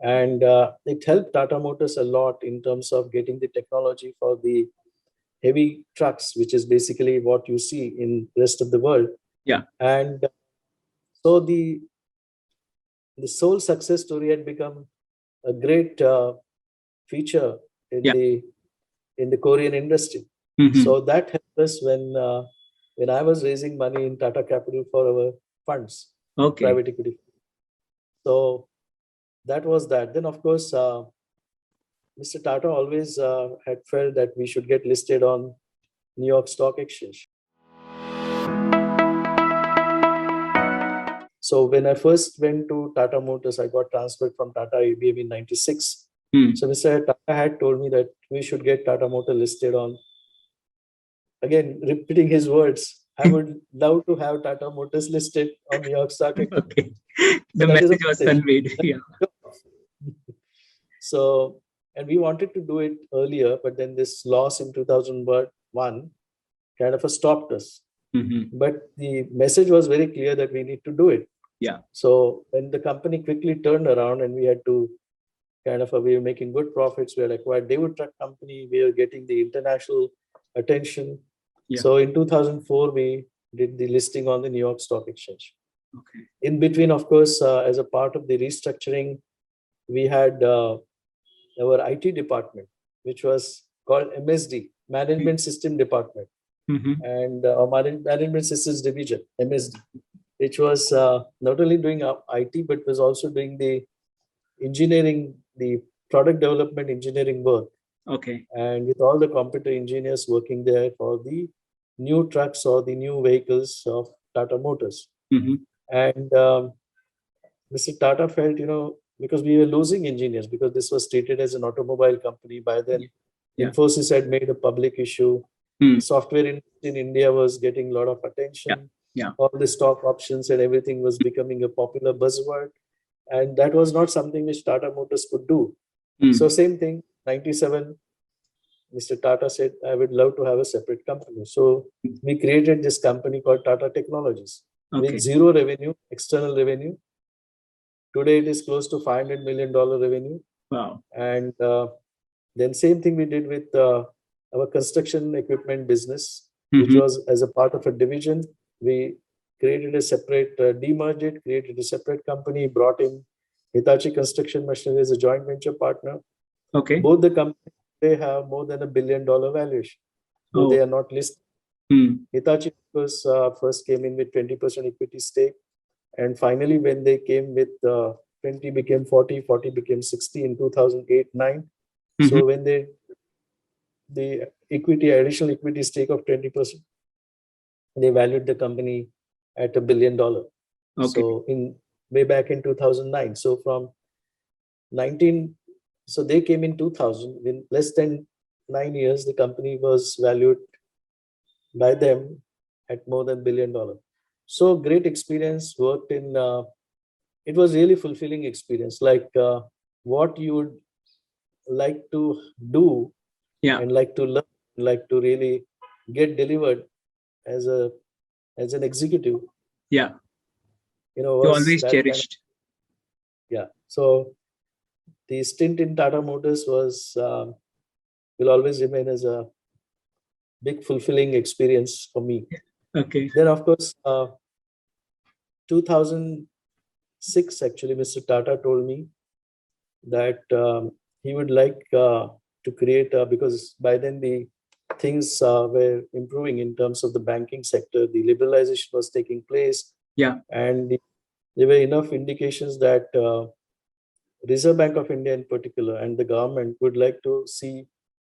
[SPEAKER 3] And it helped Tata Motors a lot in terms of getting the technology for the heavy trucks, which is basically what you see in rest of the world.
[SPEAKER 1] Yeah.
[SPEAKER 3] And so the sole success story had become a great feature in
[SPEAKER 1] Yeah.
[SPEAKER 3] the Korean industry.
[SPEAKER 1] Mhm.
[SPEAKER 3] So that helped us when I was raising money in Tata Capital for our funds,
[SPEAKER 1] Okay.
[SPEAKER 3] private equity. So that was that. Then of course, Mr. Tata always had felt that we should get listed on New York Stock Exchange. So when I first went to Tata Motors, I got transferred from Tata IBM in '96.
[SPEAKER 1] Hmm.
[SPEAKER 3] So Mr. Tata had told me that we should get Tata Motor listed on. Again, repeating his words, I would love to have Tata Motors listed on New York Stock Exchange.
[SPEAKER 1] Okay.
[SPEAKER 3] So
[SPEAKER 1] The
[SPEAKER 3] that is a
[SPEAKER 1] message was
[SPEAKER 3] message.
[SPEAKER 1] conveyed. Yeah.
[SPEAKER 3] So, and we wanted to do it earlier, but then this loss in 2001 kind of stopped us.
[SPEAKER 1] Mhm.
[SPEAKER 3] But the message was very clear that we need to do it.
[SPEAKER 1] Yeah.
[SPEAKER 3] So when the company quickly turned around and we had to we were making good profits, we had acquired Daewoo Truck Company, we were getting the international attention.
[SPEAKER 1] Yeah.
[SPEAKER 3] So in 2004, we did the listing on the New York Stock Exchange.
[SPEAKER 1] Okay.
[SPEAKER 3] In between, of course, as a part of the restructuring, we had our IT department, which was called MSD, Management System Department,
[SPEAKER 1] Mhm.
[SPEAKER 3] and Management Systems Division, MSD, which was not only doing IT, but was also doing the engineering, the product development engineering work.
[SPEAKER 1] Okay.
[SPEAKER 3] And with all the computer engineers working there for the new trucks or the new vehicles of Tata Motors.
[SPEAKER 1] Mhm.
[SPEAKER 3] And Mr. Tata felt, because we were losing engineers, because this was treated as an automobile company. By then,
[SPEAKER 1] Yeah.
[SPEAKER 3] Infosys had made a public issue.
[SPEAKER 1] Hmm.
[SPEAKER 3] The software in India was getting a lot of attention.
[SPEAKER 1] Yeah.
[SPEAKER 3] All the stock options and everything was becoming a popular buzzword. And that was not something which Tata Motors could do.
[SPEAKER 1] Hmm.
[SPEAKER 3] So same thing, 97, Mr. Tata said, I would love to have a separate company. So we created this company called Tata Technologies
[SPEAKER 1] Okay.
[SPEAKER 3] with zero revenue, external revenue. Today it is close to $500 million revenue.
[SPEAKER 1] Wow.
[SPEAKER 3] And then same thing we did with our construction equipment business, which
[SPEAKER 1] Mhm.
[SPEAKER 3] was as a part of a division. We created a separate, demerged it, created a separate company, brought in Hitachi Construction Machinery as a joint venture partner.
[SPEAKER 1] Okay.
[SPEAKER 3] Both the companies, they have more than $1 billion valuation, though
[SPEAKER 1] Oh.
[SPEAKER 3] they are not listed.
[SPEAKER 1] Hmm.
[SPEAKER 3] Hitachi was, first came in with 20% equity stake. And finally, when they came with 20 became 40, 40 became 60 in 2008-9.
[SPEAKER 1] Mhm.
[SPEAKER 3] So when the additional equity stake of 20%, they valued the company at $1 billion.
[SPEAKER 1] Okay.
[SPEAKER 3] So way back in 2009. So from 19, so they came in 2000. In less than 9 years, the company was valued by them at more than $1 billion. So great experience. Worked in. It was really fulfilling experience. Like what you would like to do
[SPEAKER 1] Yeah.
[SPEAKER 3] and like to learn, like to really get delivered as an executive.
[SPEAKER 1] Yeah. You
[SPEAKER 3] Was
[SPEAKER 1] always
[SPEAKER 3] that kind of,
[SPEAKER 1] cherished.
[SPEAKER 3] yeah. So the stint in Tata Motors will always remain as a big fulfilling experience for me.
[SPEAKER 1] Okay.
[SPEAKER 3] Then of course, 2006 actually, Mr. Tata told me that he would like to create because by then the things were improving in terms of the banking sector. The liberalization was taking place,
[SPEAKER 1] Yeah.
[SPEAKER 3] and there were enough indications that Reserve Bank of India in particular and the government would like to see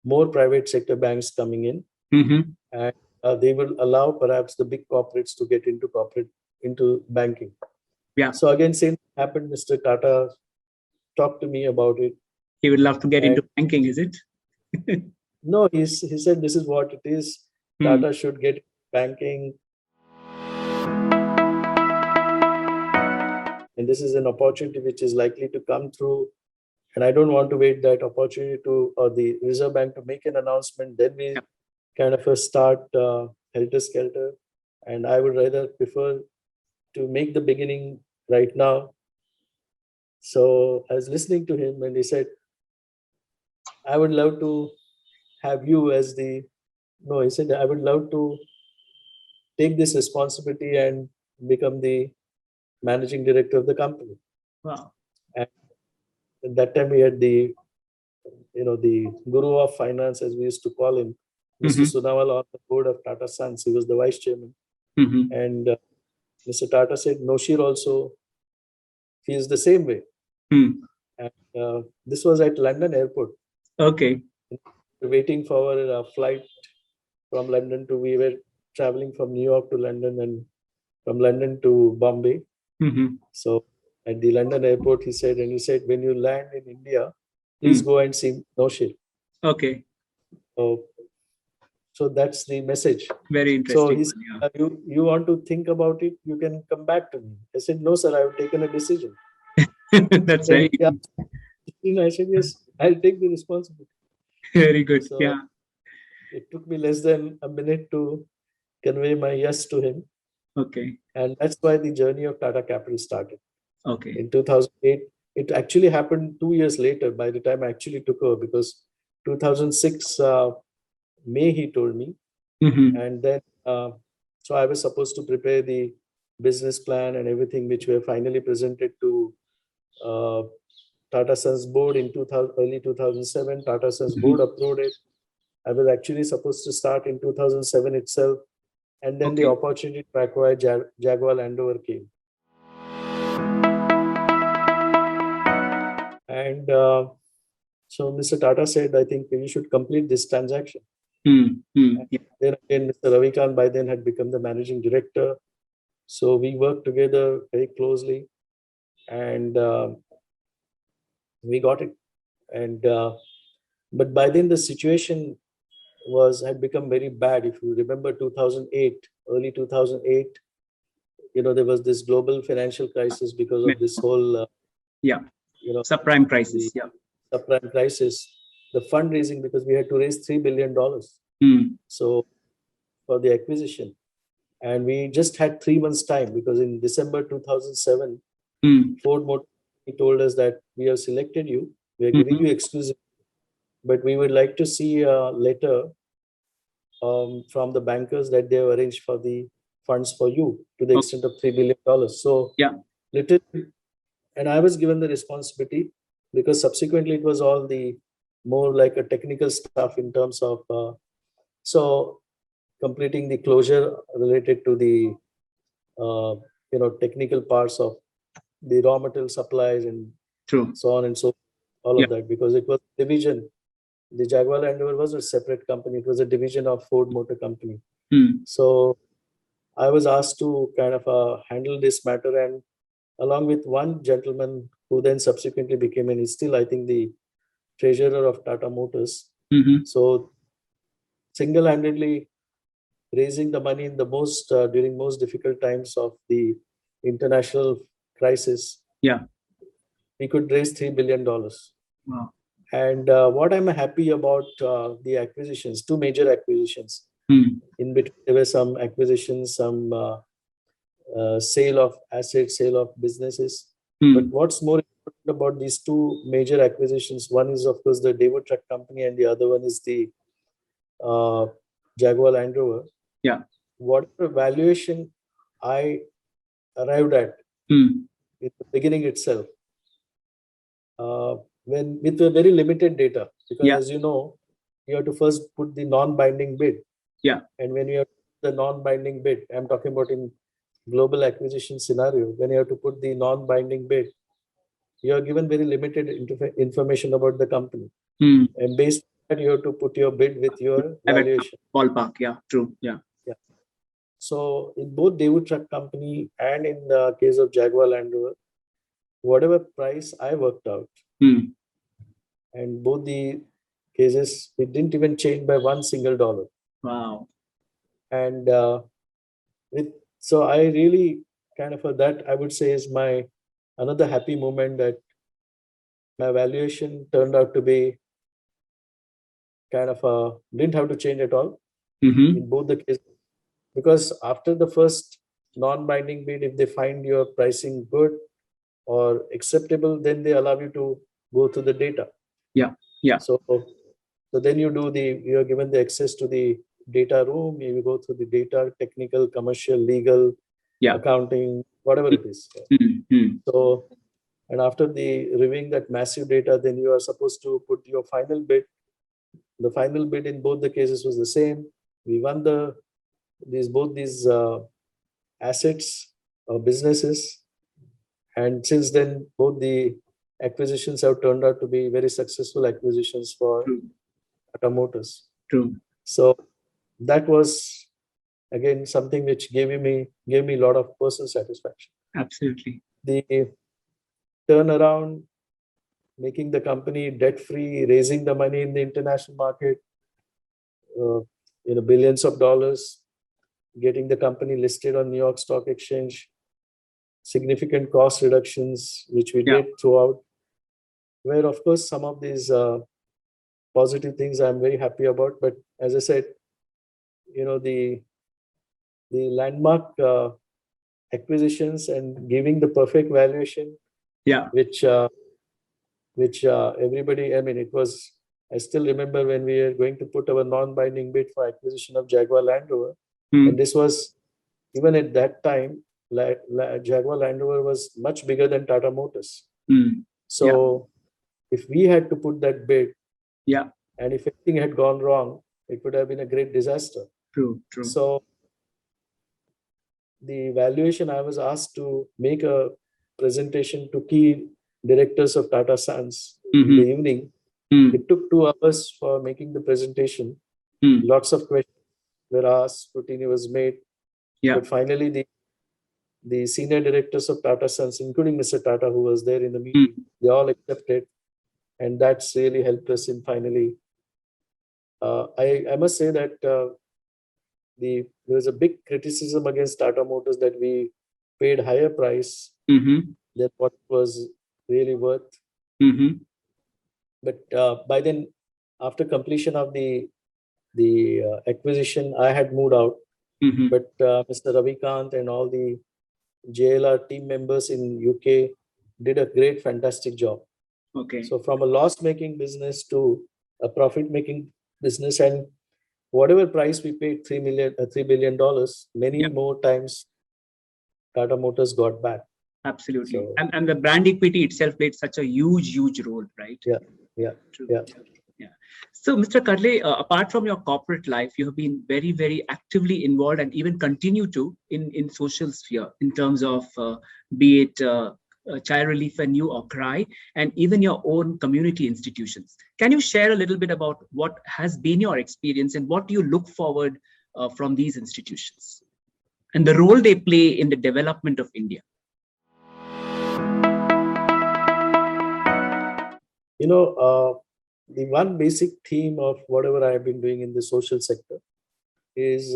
[SPEAKER 3] more private sector banks coming in,
[SPEAKER 1] Mhm.
[SPEAKER 3] and they will allow perhaps the big corporates to get into banking.
[SPEAKER 1] Yeah.
[SPEAKER 3] So again, same happened. Mr. Tata talked to me about it.
[SPEAKER 1] He would love to get
[SPEAKER 3] And
[SPEAKER 1] into banking, is it?
[SPEAKER 3] no, he said this is what it is.
[SPEAKER 1] Hmm.
[SPEAKER 3] Tata should get banking, and this is an opportunity which is likely to come through. And I don't want to wait that opportunity to or the Reserve Bank to make an announcement. Then we
[SPEAKER 1] Yeah.
[SPEAKER 3] kind of start helter skelter. And I would rather prefer to make the beginning right now So I was listening to him and he said, I would love to have you as the, no, he said, I would love to take this responsibility and become the managing director of the company.
[SPEAKER 1] Wow.
[SPEAKER 3] And at that time, we had the, the guru of finance, as we used to call him, Mr.
[SPEAKER 1] Mm-hmm.
[SPEAKER 3] Sunawal, on the board of Tata Sons. He was the vice chairman.
[SPEAKER 1] Mm-hmm.
[SPEAKER 3] And Mr. Tata said, Noshir also feels the same way.
[SPEAKER 1] Hmm.
[SPEAKER 3] And this was at London airport.
[SPEAKER 1] Okay.
[SPEAKER 3] Waiting for a flight from London to, we were traveling from New York to London and from London to Bombay.
[SPEAKER 1] Mm-hmm.
[SPEAKER 3] So at the London airport, he said, when you land in India, please go and see Noshir.
[SPEAKER 1] Okay.
[SPEAKER 3] So that's the message.
[SPEAKER 1] Very
[SPEAKER 3] So
[SPEAKER 1] interesting.
[SPEAKER 3] he said, you want to think about it, you can come back to me. I said, no, sir, I've taken a decision.
[SPEAKER 1] That's very,
[SPEAKER 3] I said, yes, I'll take the responsibility.
[SPEAKER 1] very good.
[SPEAKER 3] So
[SPEAKER 1] Yeah.
[SPEAKER 3] it took me less than a minute to convey my yes to him.
[SPEAKER 1] Okay.
[SPEAKER 3] And that's why the journey of Tata Capital started.
[SPEAKER 1] Okay.
[SPEAKER 3] In 2008, it actually happened 2 years later by the time I actually took over, because 2006 May, he told me.
[SPEAKER 1] Mm-hmm.
[SPEAKER 3] And then, so I was supposed to prepare the business plan and everything, which were finally presented to Tata Sons board in early 2007. Tata Sons board approved it. I was actually supposed to start in 2007 itself. And then the opportunity to acquire Jaguar Land Rover came. And so Mr. Tata said, I think you should complete this transaction.
[SPEAKER 1] Mm-hmm.
[SPEAKER 3] Then again, Mr. Ravikant by then had become the managing director. So we worked together very closely, and we got it. And but by then the situation had become very bad. If you remember 2008, early 2008, there was this global financial crisis because of this whole
[SPEAKER 1] subprime crisis.
[SPEAKER 3] Subprime crisis. The fundraising, because we had to raise $3 billion. So for the acquisition. And we just had 3 months time, because in December 2007, Ford Motor told us that we have selected you, we are giving you exclusive, but we would like to see a letter from the bankers that they have arranged for the funds for you to the extent of $3 billion. So little, and I was given the responsibility, because subsequently it was all the more like a technical stuff in terms of completing the closure related to the technical parts of the raw material supplies and so on and so all of that, because it was division. The Jaguar Land Rover was a separate company. It was a division of Ford Motor Company. So I was asked to kind of handle this matter, and along with one gentleman who then subsequently became, and is still, I think, the treasurer of Tata Motors. So single-handedly raising the money in the during most difficult times of the international crisis. We could raise $3 billion.
[SPEAKER 1] Wow.
[SPEAKER 3] And what I'm happy about the acquisitions, 2 major acquisitions. In between, there were some acquisitions, some sale of assets, sale of businesses. But what's more important about these 2 major acquisitions, one is, of course, the Daewoo Truck Company, and the other one is the Jaguar Land Rover. Whatever valuation I arrived at in the beginning itself, when with a very limited data, because as you know, you have to first put the non-binding bid. And when you have the non-binding bid, I'm talking about in global acquisition scenario, when you have to put the non-binding bid, you are given very limited information about the company. And based on that, you have to put your bid with your valuation.
[SPEAKER 1] Ballpark, true.
[SPEAKER 3] So in both Daewoo Truck Company and in the case of Jaguar Land Rover, whatever price I worked out, and both the cases, it didn't even change by $1 single.
[SPEAKER 1] Wow.
[SPEAKER 3] And so I really kind of, that I would say is my another happy moment, that my valuation turned out to be kind of didn't have to change at all in both the cases. Because after the first non-binding bid, if they find your pricing good, or acceptable, then they allow you to go to the data.
[SPEAKER 1] Yeah. Yeah.
[SPEAKER 3] So then you are given the access to the data room. You go through the data, technical, commercial, legal,
[SPEAKER 1] Yeah.
[SPEAKER 3] accounting, whatever it is.
[SPEAKER 1] Mm-hmm.
[SPEAKER 3] So, and after the reviewing that massive data, then you are supposed to put your final bid. The final bid in both the cases was the same. We won both these assets or businesses, and since then both the acquisitions have turned out to be very successful acquisitions for
[SPEAKER 1] True.
[SPEAKER 3] Tata Motors.
[SPEAKER 1] True.
[SPEAKER 3] So that was again something which gave me a lot of personal satisfaction.
[SPEAKER 1] Absolutely.
[SPEAKER 3] The turnaround, making the company debt free, raising the money in the international market, billions of dollars, getting the company listed on New York Stock Exchange, significant cost reductions which we
[SPEAKER 1] Yeah.
[SPEAKER 3] did throughout. Where of course some of these positive things I'm very happy about, but as I said, the landmark acquisitions and giving the perfect valuation,
[SPEAKER 1] Yeah.
[SPEAKER 3] which everybody, I mean, it was, I still remember when we were going to put our non-binding bid for acquisition of Jaguar Land Rover, and this was, even at that time, Jaguar Land Rover was much bigger than Tata Motors. So if we had to put that bid,
[SPEAKER 1] yeah,
[SPEAKER 3] and if anything had gone wrong, it would have been a great disaster.
[SPEAKER 1] True.
[SPEAKER 3] So the valuation, I was asked to make a presentation to key directors of Tata Sons in the evening. It took 2 hours for making the presentation. Lots of questions were asked, scrutiny was made. But finally, the senior directors of Tata Sons, including Mr. Tata, who was there in the meeting, they all accepted. And that's really helped us in finally. I must say that there was a big criticism against Tata Motors that we paid higher price than what was really worth. But by then, after completion of the acquisition, I had moved out. But Mr. Ravikant and all the JLR team members in UK did a great, fantastic job.
[SPEAKER 1] Okay.
[SPEAKER 3] So from a loss-making business to a profit-making business, and whatever price we paid, $3 billion, many more times Tata Motors got back.
[SPEAKER 1] Absolutely.
[SPEAKER 3] So,
[SPEAKER 1] and the brand equity itself played such a huge role, right?
[SPEAKER 3] Yeah.
[SPEAKER 1] True.
[SPEAKER 3] Yeah.
[SPEAKER 1] So, Mr. Kadle, apart from your corporate life, you have been very, very actively involved and even continue to in social sphere in terms of be it Child Relief and You or CRY, and even your own community institutions. Can you share a little bit about what has been your experience and what do you look forward from these institutions and the role they play in the development of India?
[SPEAKER 3] The one basic theme of whatever I have been doing in the social sector is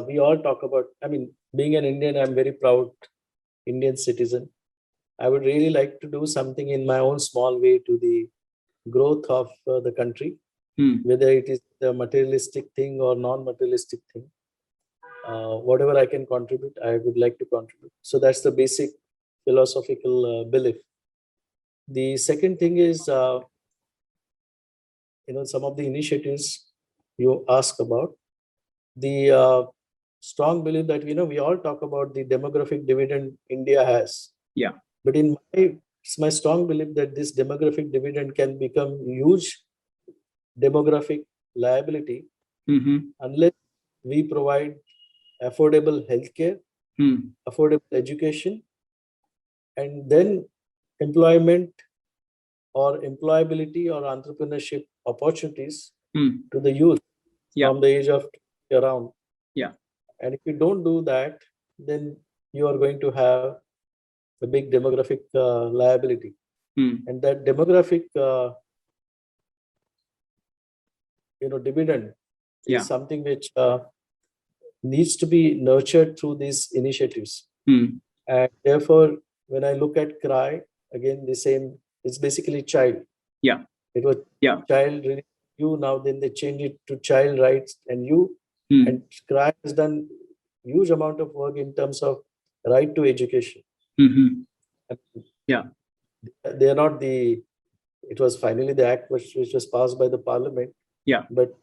[SPEAKER 3] we all talk about, I mean, being an Indian, I'm very proud Indian citizen. I would really like to do something in my own small way to the growth of the country, whether it is the materialistic thing or non-materialistic thing. Whatever I can contribute, I would like to contribute. So that's the basic philosophical belief. The second thing is, some of the initiatives you ask about. The strong belief that, we all talk about the demographic dividend India has.
[SPEAKER 1] Yeah.
[SPEAKER 3] But it's my strong belief that this demographic dividend can become huge demographic liability unless we provide affordable healthcare, affordable education, and then employment or employability or entrepreneurship opportunities to the youth from the age of around.
[SPEAKER 1] Yeah.
[SPEAKER 3] And if you don't do that, then you are going to have a big demographic liability. And that demographic dividend is something which needs to be nurtured through these initiatives. And therefore, when I look at CRY, again, the same, it's basically child.
[SPEAKER 1] Yeah.
[SPEAKER 3] It was child you, now then they change it to child rights and you. And CRY has done huge amount of work in terms of right to education.
[SPEAKER 1] Mm-hmm. Yeah.
[SPEAKER 3] They are not the. It was finally the act which was passed by the parliament.
[SPEAKER 1] Yeah.
[SPEAKER 3] But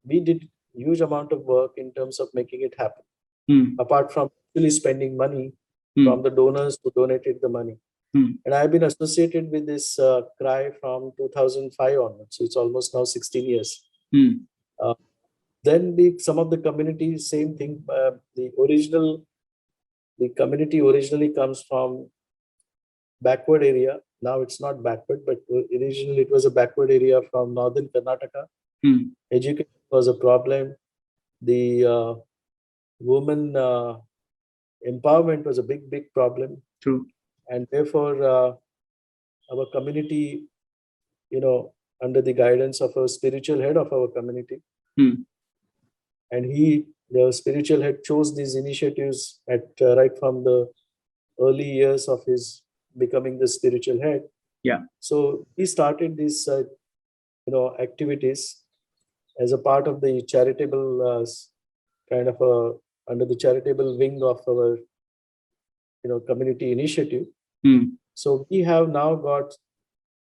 [SPEAKER 3] we did huge amount of work in terms of making it happen.
[SPEAKER 1] Mm.
[SPEAKER 3] Apart from actually spending money
[SPEAKER 1] Mm.
[SPEAKER 3] from the donors who donated the money.
[SPEAKER 1] Mm.
[SPEAKER 3] And I've been associated with this CRY from 2005 onwards. So it's almost now 16 years.
[SPEAKER 1] Mm.
[SPEAKER 3] Then some of the communities, same thing. The community originally comes from backward area. Now it's not backward, but originally it was a backward area from northern Karnataka.
[SPEAKER 1] Mm.
[SPEAKER 3] Education was a problem. The women empowerment was a big problem.
[SPEAKER 1] True.
[SPEAKER 3] And therefore, our community, under the guidance of a spiritual head of our community,
[SPEAKER 1] Mm.
[SPEAKER 3] and the spiritual head, chose these initiatives at right from the early years of his becoming the spiritual head.
[SPEAKER 1] Yeah.
[SPEAKER 3] So he started these, activities as a part of the charitable under the charitable wing of our, community initiative.
[SPEAKER 1] Mm.
[SPEAKER 3] So we have now got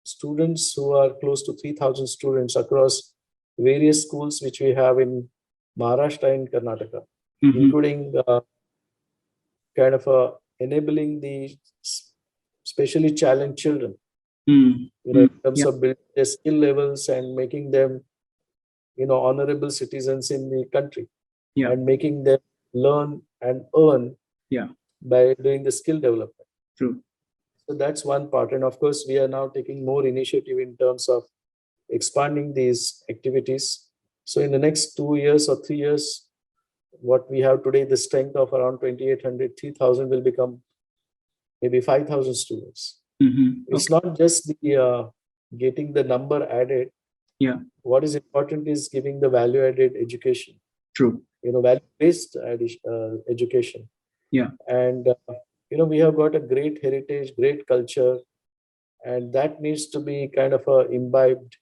[SPEAKER 3] students who are close to 3,000 students across various schools which we have in Maharashtra and Karnataka,
[SPEAKER 1] Mm-hmm.
[SPEAKER 3] including enabling the specially challenged children,
[SPEAKER 1] Mm.
[SPEAKER 3] in terms of building their skill levels and making them, honorable citizens in the country, and making them learn and earn by doing the skill development.
[SPEAKER 1] True.
[SPEAKER 3] So that's one part. And of course, we are now taking more initiative in terms of expanding these activities. So in the next 2 years or 3 years, what we have today, the strength of around 2,800, 3,000 will become maybe 5,000 students.
[SPEAKER 1] Mm-hmm.
[SPEAKER 3] It's not just the getting the number added.
[SPEAKER 1] Yeah.
[SPEAKER 3] What is important is giving the value-added education.
[SPEAKER 1] True.
[SPEAKER 3] Value-based education.
[SPEAKER 1] Yeah.
[SPEAKER 3] And we have got a great heritage, great culture, and that needs to be kind of imbibed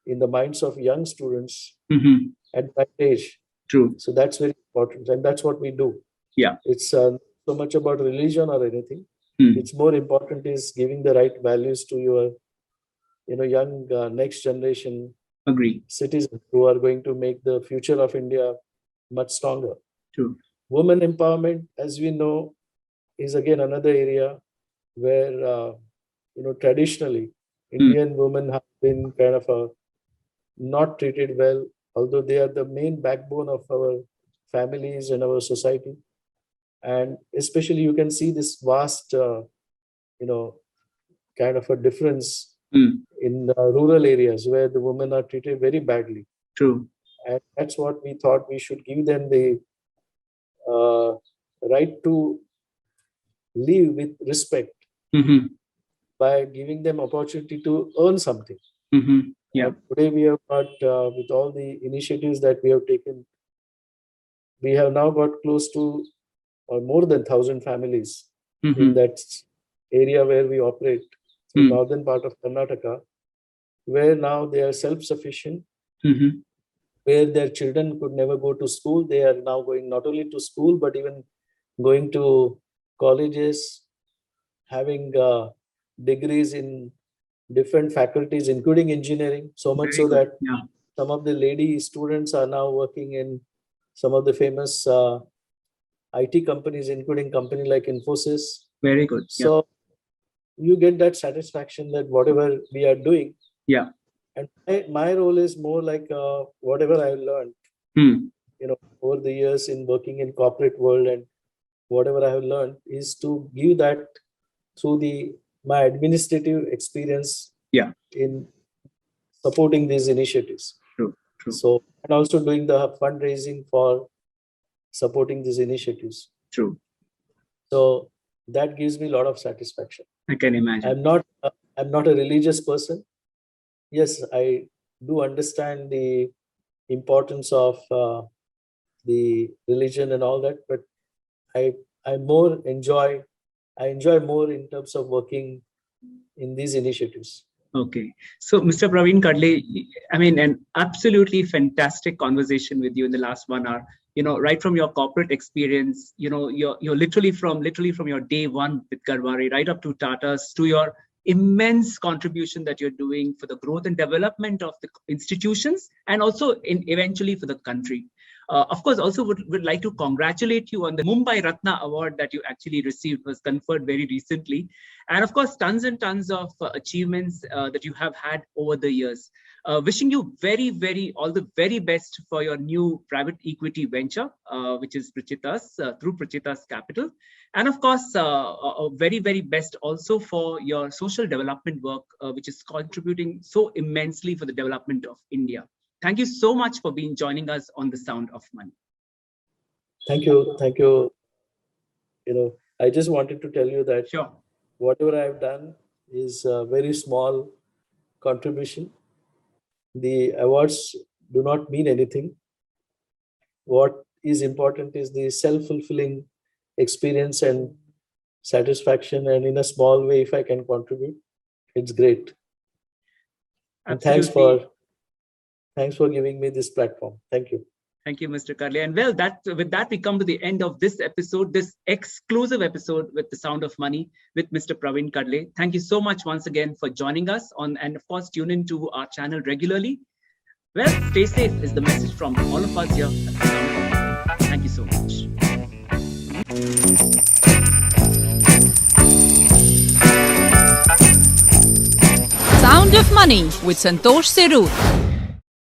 [SPEAKER 3] in the minds of young students
[SPEAKER 1] Mm-hmm.
[SPEAKER 3] at that age.
[SPEAKER 1] True.
[SPEAKER 3] So that's very important, and that's what we do.
[SPEAKER 1] Yeah.
[SPEAKER 3] It's so much about religion or anything.
[SPEAKER 1] Mm.
[SPEAKER 3] It's more important is giving the right values to your, young next generation
[SPEAKER 1] Agree.
[SPEAKER 3] citizens who are going to make the future of India much stronger.
[SPEAKER 1] True.
[SPEAKER 3] Women empowerment, as we know, is again another area where, traditionally Indian women have been kind of not treated well, although they are the main backbone of our families and our society. And especially you can see this vast, kind of a difference in rural areas where the women are treated very badly.
[SPEAKER 1] True.
[SPEAKER 3] And that's what we thought we should give them the right to live with respect
[SPEAKER 1] Mm-hmm.
[SPEAKER 3] by giving them opportunity to earn something.
[SPEAKER 1] Mm-hmm. Yeah.
[SPEAKER 3] And today we have got, with all the initiatives that we have taken, we have now got close to or more than 1,000 families in that area where we operate, the northern part of Karnataka, where now they are self-sufficient,
[SPEAKER 1] Mm-hmm.
[SPEAKER 3] where their children could never go to school. They are now going not only to school, but even going to colleges, having degrees in different faculties, including engineering, so much
[SPEAKER 1] Very
[SPEAKER 3] so
[SPEAKER 1] good.
[SPEAKER 3] that
[SPEAKER 1] Yeah.
[SPEAKER 3] some of the lady students are now working in some of the famous IT companies, including company like Infosys.
[SPEAKER 1] Very good.
[SPEAKER 3] So you get that satisfaction that whatever we are doing.
[SPEAKER 1] Yeah.
[SPEAKER 3] And my role is more like whatever I learned,
[SPEAKER 1] Mm.
[SPEAKER 3] over the years in working in corporate world, and whatever I have learned is to give that through my administrative experience.
[SPEAKER 1] Yeah.
[SPEAKER 3] In supporting these initiatives.
[SPEAKER 1] True.
[SPEAKER 3] So, and also doing the fundraising for supporting these initiatives.
[SPEAKER 1] True.
[SPEAKER 3] So that gives me a lot of satisfaction.
[SPEAKER 1] I can imagine.
[SPEAKER 3] I'm not a religious person. Yes, I do understand the importance of the religion and all that, but I enjoy more in terms of working in these initiatives.
[SPEAKER 1] Okay. So, Mr. Praveen Kadle, I mean, an absolutely fantastic conversation with you in the last 1 hour. right from your corporate experience, you're literally from your day one with Garwari, right up to Tata's, to your immense contribution that you're doing for the growth and development of the institutions, and also eventually for the country. Of course, also would like to congratulate you on the Mumbai Ratna Award that you actually received, was conferred very recently. And of course, tons and tons of achievements that you have had over the years. Wishing you all the very best for your new private equity venture, which is Prachitas, through Prachitas Capital. And of course, a very, very best also for your social development work, which is contributing so immensely for the development of India. Thank you so much for joining us on The Sound of Money.
[SPEAKER 3] Thank you. I just wanted to tell you that
[SPEAKER 1] Sure.
[SPEAKER 3] Whatever I've done is a very small contribution. The awards do not mean anything. What is important is the self-fulfilling experience and satisfaction. And in a small way, if I can contribute, it's great. And thanks for giving me this platform. Thank you.
[SPEAKER 1] Thank you, Mr. Karle. And well, with that, we come to the end of this episode, this exclusive episode with The Sound of Money with Mr. Praveen Karle. Thank you so much once again for joining us and of course, tune into our channel regularly. Well, stay safe is the message from all of us here at The Sound of Money. Thank you so much.
[SPEAKER 2] Sound of Money with Santosh Serur.